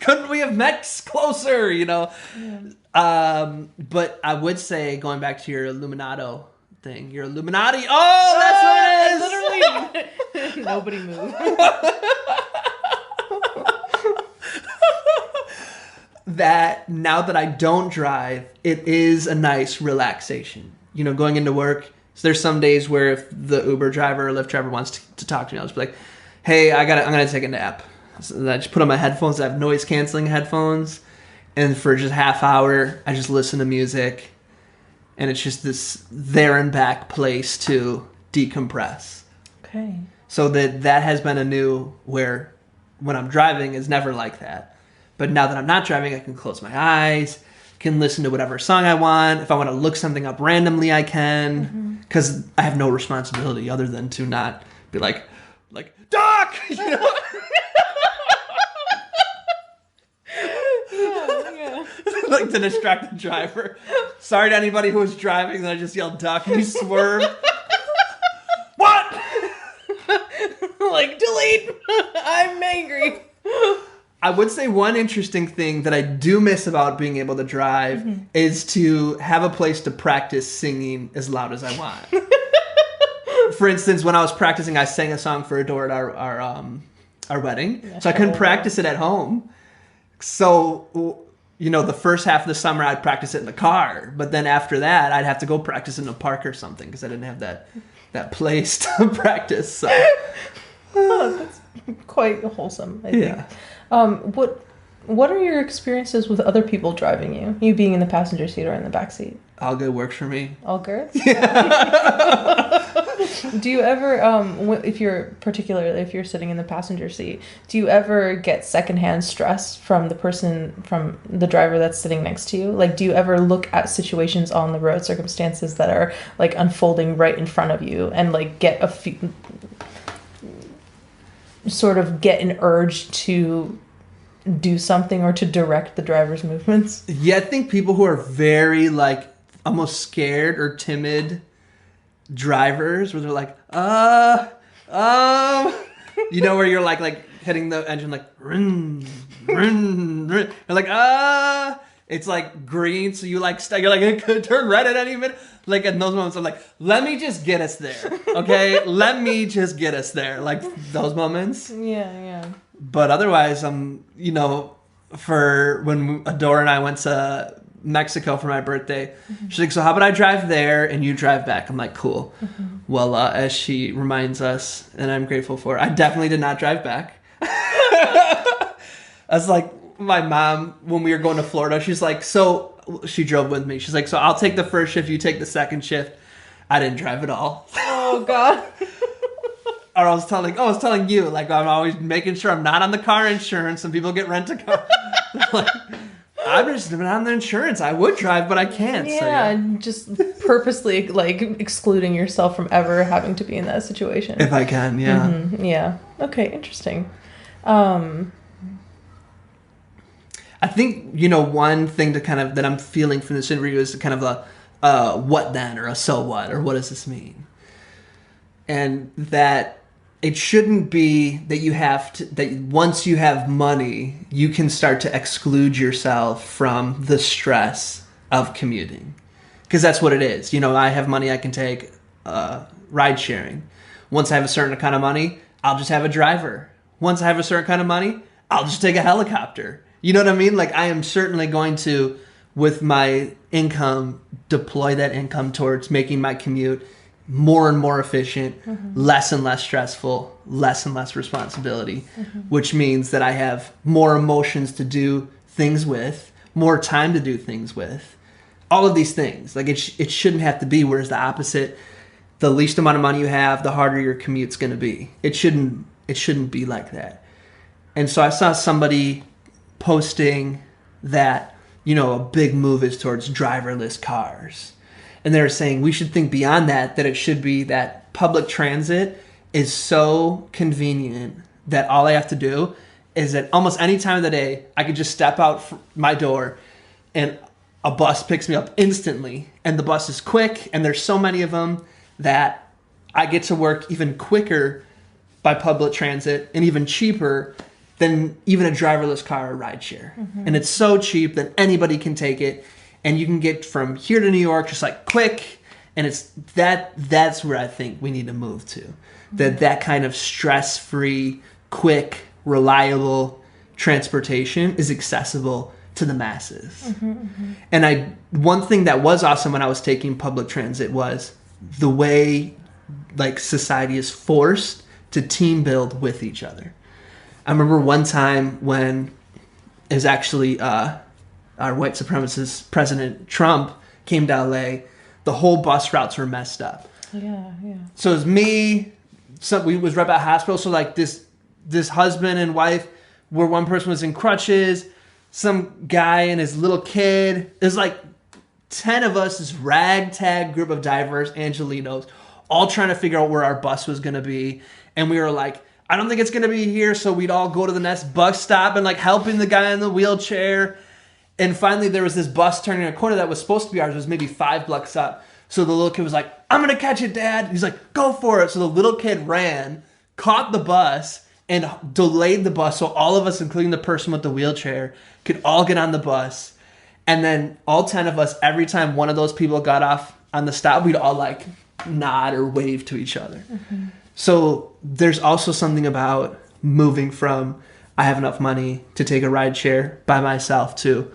Couldn't we have met closer, Yeah. But I would say, going back to your Illuminato thing, your Illuminati. Oh, that's what it is. Literally, nobody moved. That now that I don't drive, it is a nice relaxation. Going into work. So there's some days where if the Uber driver or Lyft driver wants to talk to me, I'll just be like, hey, I'm gonna take a nap. So I just put on my headphones. I have noise canceling headphones, and for just half hour, I just listen to music, and it's just this there and back place to decompress. Okay. So that has been a new, where when I'm driving is never like that. But now that I'm not driving, I can close my eyes, can listen to whatever song I want. If I want to look something up randomly, I can, because I have no responsibility other than to not be like, Doc! Yeah. Like to distract the driver. Sorry to anybody who was driving, then I just yelled Doc and you swerved. What? Like, delete! I'm angry. I would say one interesting thing that I do miss about being able to drive is to have a place to practice singing as loud as I want. For instance, when I was practicing, I sang a song for Adore at our wedding. Yeah, so I couldn't practice it at home. So, the first half of the summer, I'd practice it in the car. But then after that, I'd have to go practice in a park or something because I didn't have that place to practice. So. Oh, that's quite wholesome, I think. Yeah. What are your experiences with other people driving you? You being in the passenger seat or in the back seat? All good works for me. All good? Yeah. Do you ever, if you're sitting in the passenger seat, do you ever get secondhand stress from the driver that's sitting next to you? Like, do you ever look at situations on the road, circumstances that are like unfolding right in front of you, and like get an urge to do something or to direct the driver's movements? Yeah, I think people who are very like almost scared or timid drivers, where they're like, where you're like hitting the engine like, run, run, run. You're like, it's like green, so you like you're like, it could turn red at any minute. Like in those moments, I'm like, let me just get us there, okay? Let me just get us there. Like those moments. Yeah. But otherwise, for when Adora and I went to Mexico for my birthday, she's like, so how about I drive there and you drive back? I'm like, cool. Well, as she reminds us, and I'm grateful for, I definitely did not drive back. That's like my mom, when we were going to Florida, she's like, so she drove with me. She's like, so I'll take the first shift, you take the second shift. I didn't drive at all. Oh, God. Or I was telling you, like, I'm always making sure I'm not on the car insurance and people get rent-a-car. Like, I'm just not on the insurance. I would drive, but I can't. Yeah, so, just purposely, like, excluding yourself from ever having to be in that situation. If I can, yeah. Mm-hmm. Yeah. Okay, interesting. I think, one thing to kind of, that I'm feeling from this interview is kind of a what then, or a so what, or what does this mean? And that it shouldn't be that that once you have money, you can start to exclude yourself from the stress of commuting. Because that's what it is. I have money, I can take ride sharing. Once I have a certain kind of money, I'll just have a driver. Once I have a certain kind of money, I'll just take a helicopter. You know what I mean? Like, I am certainly going to, with my income, deploy that income towards making my commute more and more efficient, less and less stressful, less and less responsibility, which means that I have more emotions to do things with, more time to do things with, all of these things. Like, it shouldn't have to be, whereas the opposite, the least amount of money you have, the harder your commute's going to be. It shouldn't be like that. And so I saw somebody posting that, a big move is towards driverless cars. And they were saying we should think beyond that it should be that public transit is so convenient that all I have to do is at almost any time of the day, I could just step out my door and a bus picks me up instantly. And the bus is quick, and there's so many of them that I get to work even quicker by public transit and even cheaper than even a driverless car or rideshare. And it's so cheap that anybody can take it. And you can get from here to New York just like quick. And it's that's where I think we need to move to. That kind of stress-free, quick, reliable transportation is accessible to the masses. And one thing that was awesome when I was taking public transit was the way like society is forced to team build with each other. I remember one time when it was actually our white supremacist President Trump came to LA, the whole bus routes were messed up. Yeah. So it was me, we was right by a hospital, so like this husband and wife, where one person was in crutches, some guy and his little kid. There's like 10 of us, this ragtag group of diverse Angelinos, all trying to figure out where our bus was going to be. And we were like, I don't think it's going to be here. So we'd all go to the next bus stop and like helping the guy in the wheelchair. And finally there was this bus turning a corner that was supposed to be ours. It was maybe 5 blocks up. So the little kid was like, I'm going to catch it, Dad. He's like, go for it. So the little kid ran, caught the bus, and delayed the bus so all of us, including the person with the wheelchair, could all get on the bus. And then all 10 of us, every time one of those people got off on the stop, we'd all like nod or wave to each other. So there's also something about moving from I have enough money to take a ride share by myself to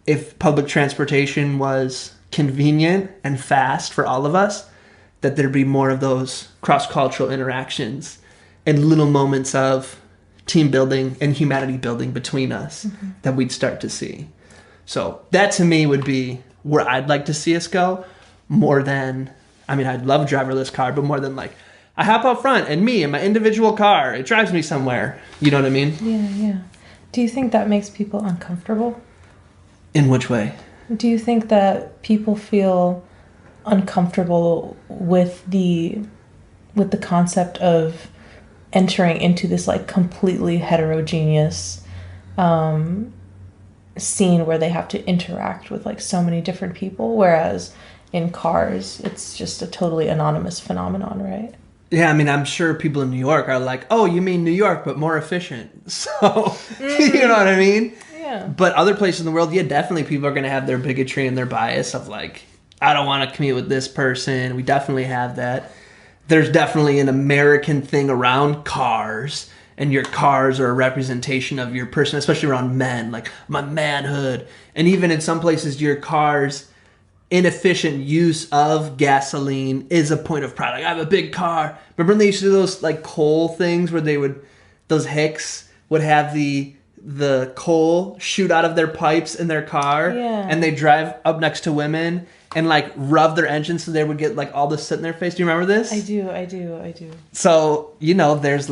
if public transportation was convenient and fast for all of us, that there'd be more of those cross-cultural interactions and little moments of team building and humanity building between us that we'd start to see. So that to me would be where I'd like to see us go, more than I mean, I'd love a driverless car, but more than like, I hop out front and me in my individual car, it drives me somewhere. You know what I mean? Yeah. Do you think that makes people uncomfortable? In which way? Do you think that people feel uncomfortable with the concept of entering into this like completely heterogeneous scene where they have to interact with like so many different people, whereas in cars it's just a totally anonymous phenomenon, right? Yeah, I mean, I'm sure people in New York are like, oh, you mean New York, but more efficient. So, you know what I mean? Yeah. But other places in the world, yeah, definitely people are going to have their bigotry and their bias of like, I don't want to commute with this person. We definitely have that. There's definitely an American thing around cars, and your cars are a representation of your person, especially around men, like my manhood. And even in some places, your car's inefficient use of gasoline is a point of pride. Like, I have a big car. Remember when they used to do those like coal things where those hicks would have the coal shoot out of their pipes in their car, and they drive up next to women and like rub their engine so they would get like all this soot in their face. Do you remember this? I do. So, you know, there's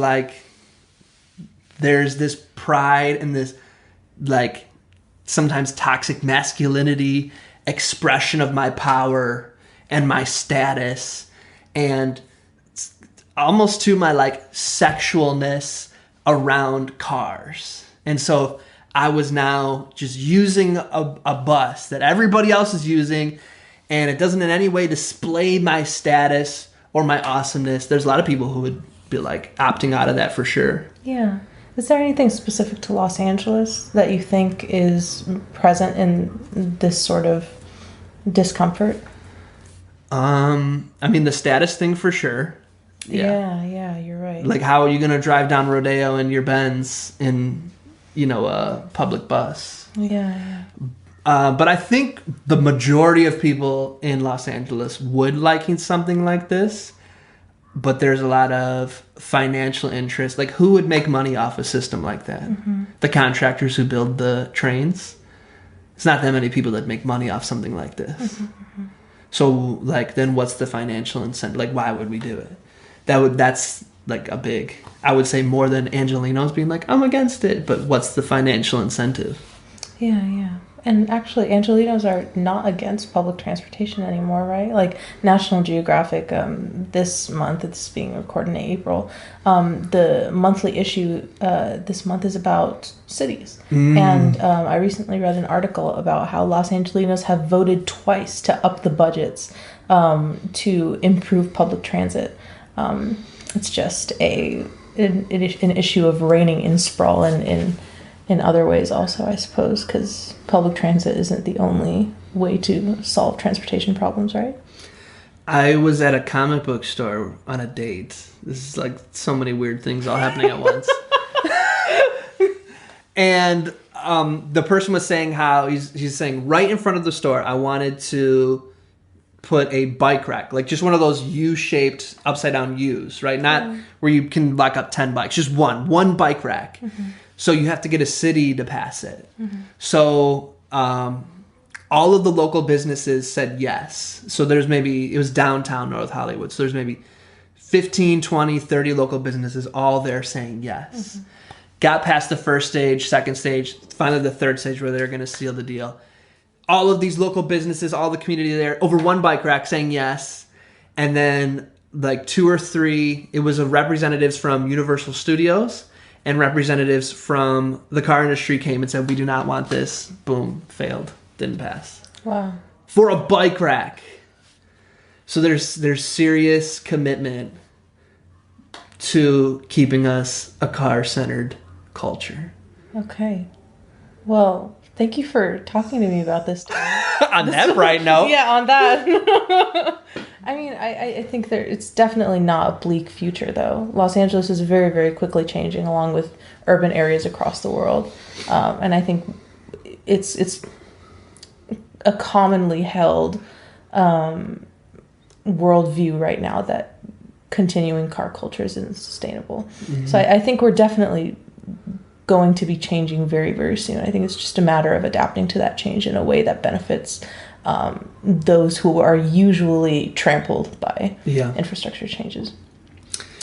this pride and this like sometimes toxic masculinity expression of my power and my status, and almost to my like sexualness around cars. And so I was now just using a bus that everybody else is using, and it doesn't in any way display my status or my awesomeness. There's a lot of people who would be like opting out of that for sure. Yeah. Is there anything specific to Los Angeles that you think is present in this sort of discomfort? I mean, the status thing for sure. Yeah, you're right. Like, how are you going to drive down Rodeo in your Benz in, you know, a public bus? Yeah. But I think the majority of people in Los Angeles would like something like this. But there's a lot of financial interest. Like, who would make money off a system like that? Mm-hmm. The contractors who build the trains. It's not that many people that make money off something like this. Mm-hmm. So, like, then what's the financial incentive? Like, why would we do it? That's like a big, I would say more than Angelinos being like, I'm against it. But what's the financial incentive? Yeah. And actually, Angelinos are not against public transportation anymore, right? Like National Geographic, this month, it's being recorded in April, the monthly issue this month is about cities. And I recently read an article about how Los Angelinos have voted twice to up the budgets to improve public transit. It's just an issue of reining in sprawl and in other ways also, I suppose, because public transit isn't the only way to solve transportation problems, right? I was at a comic book store on a date. This is like so many weird things all happening at once. And the person was saying how he's saying right in front of the store, I wanted to put a bike rack, like just one of those U-shaped upside down U's, right? Not where you can lock up 10 bikes, just one bike rack. Mm-hmm. So you have to get a city to pass it. Mm-hmm. So all of the local businesses said yes. So it was downtown North Hollywood. So there's maybe 15, 20, 30 local businesses all there saying yes. Mm-hmm. Got past the first stage, second stage, finally the third stage where they're going to seal the deal. All of these local businesses, all the community there, over one bike rack saying yes. And then like 2 or 3, it was representatives from Universal Studios and representatives from the car industry came and said, we do not want this. Boom, failed, didn't pass. Wow. For a bike rack. So there's serious commitment to keeping us a car-centered culture. Okay. Well, thank you for talking to me about this. On that bright note. Yeah, on that. I mean, I think it's definitely not a bleak future, though. Los Angeles is very, very quickly changing along with urban areas across the world. And I think it's a commonly held worldview right now that continuing car culture isn't sustainable. Mm-hmm. So I think we're definitely going to be changing very, very soon. I think it's just a matter of adapting to that change in a way that benefits those who are usually trampled by Yeah. infrastructure changes.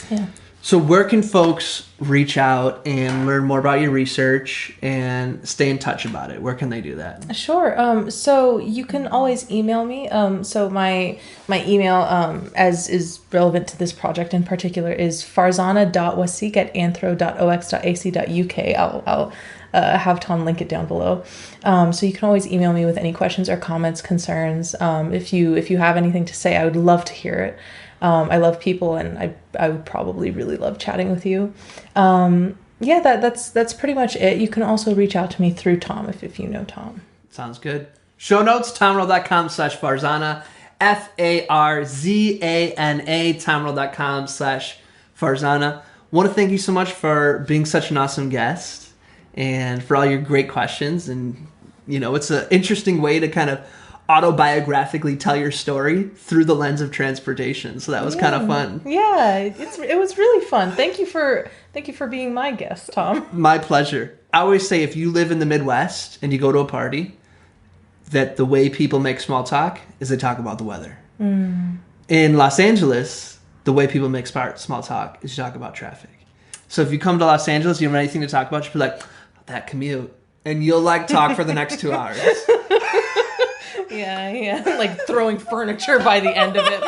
Yeah. So where can folks reach out and learn more about your research and stay in touch about it? Where can they do that? Sure. So you can always email me. So my email, as is relevant to this project in particular, is farzana.wasik@anthro.ox.ac.uk. I'll have Tom link it down below. So you can always email me with any questions or comments, concerns. If you have anything to say, I would love to hear it. I love people, and I would probably really love chatting with you. Yeah, that's pretty much it. You can also reach out to me through Tom if you know Tom. Sounds good. Show notes, timeworld.com/Farzana, Farzana, timeworld.com/Farzana. Want to thank you so much for being such an awesome guest and for all your great questions. And, it's an interesting way to kind of autobiographically tell your story through the lens of transportation. So that was kind of fun. Yeah, it was really fun. Thank you for being my guest, Tom. My pleasure. I always say if you live in the Midwest and you go to a party, that the way people make small talk is they talk about the weather. In Los Angeles, the way people make small talk is you talk about traffic. So if you come to Los Angeles, you don't have anything to talk about, you'll be like, that commute. And you'll talk for the next 2 hours. Yeah. Like throwing furniture by the end of it.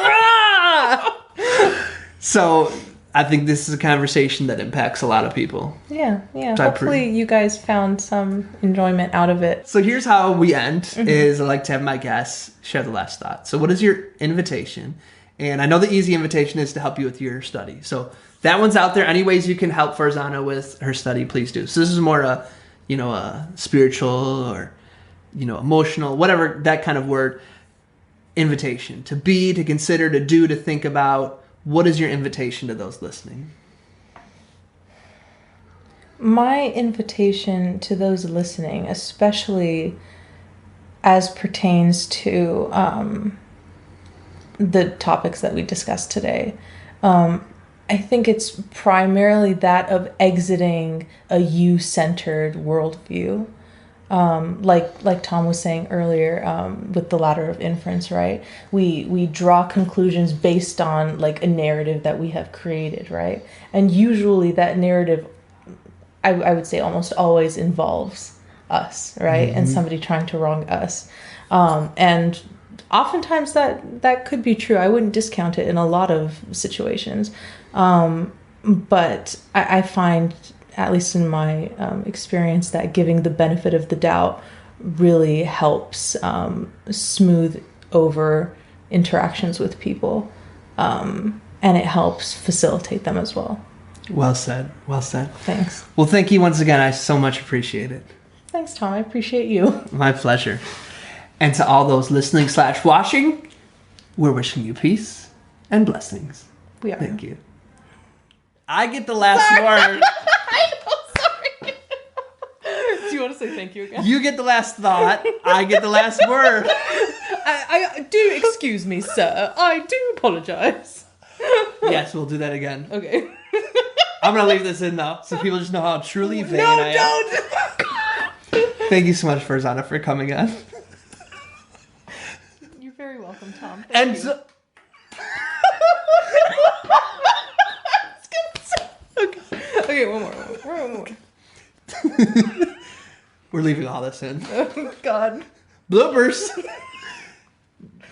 So I think this is a conversation that impacts a lot of people. Yeah. Hopefully you guys found some enjoyment out of it. So here's how we end, is I like to have my guests share the last thought. So what is your invitation? And I know the easy invitation is to help you with your study. So that one's out there. Any ways you can help Farzana with her study, please do. So this is more a spiritual or emotional, whatever that kind of word, invitation. To be, to consider, to do, to think about. What is your invitation to those listening? My invitation to those listening, especially as pertains to the topics that we discussed today, I think it's primarily that of exiting a you-centered worldview. Like Tom was saying earlier, with the ladder of inference, right? We draw conclusions based on a narrative that we have created, right? And usually that narrative, I would say almost always involves us, right? And somebody trying to wrong us. And oftentimes that could be true. I wouldn't discount it in a lot of situations. But I find, at least in my experience, that giving the benefit of the doubt really helps smooth over interactions with people. And it helps facilitate them as well. Well said. Thanks. Well, thank you once again. I so much appreciate it. Thanks, Tom. I appreciate you. My pleasure. And to all those listening / watching, we're wishing you peace and blessings. We are. Thank you. I get the last word. Sorry. Do you want to say thank you again? You get the last thought. I get the last word. I do excuse me, sir. I do apologize. Yes, we'll do that again. Okay. I'm going to leave this in, though, so people just know how truly vain I am. No, don't. Thank you so much, Farzana, for coming on. You're very welcome, Tom. And Thank you. Okay, one more. We're leaving all this in. Oh, God. Bloopers.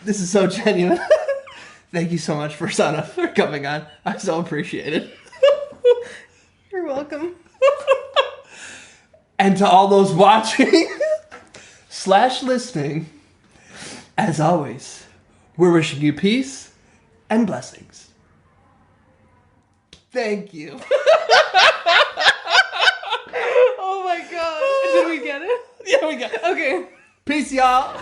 This is so genuine. Thank you so much, Farzana, for coming on. I so appreciate it. You're welcome. And to all those watching / listening, as always, we're wishing you peace and blessings. Thank you. Oh my God. Did we get it? Yeah, we got it. Okay. Peace, y'all.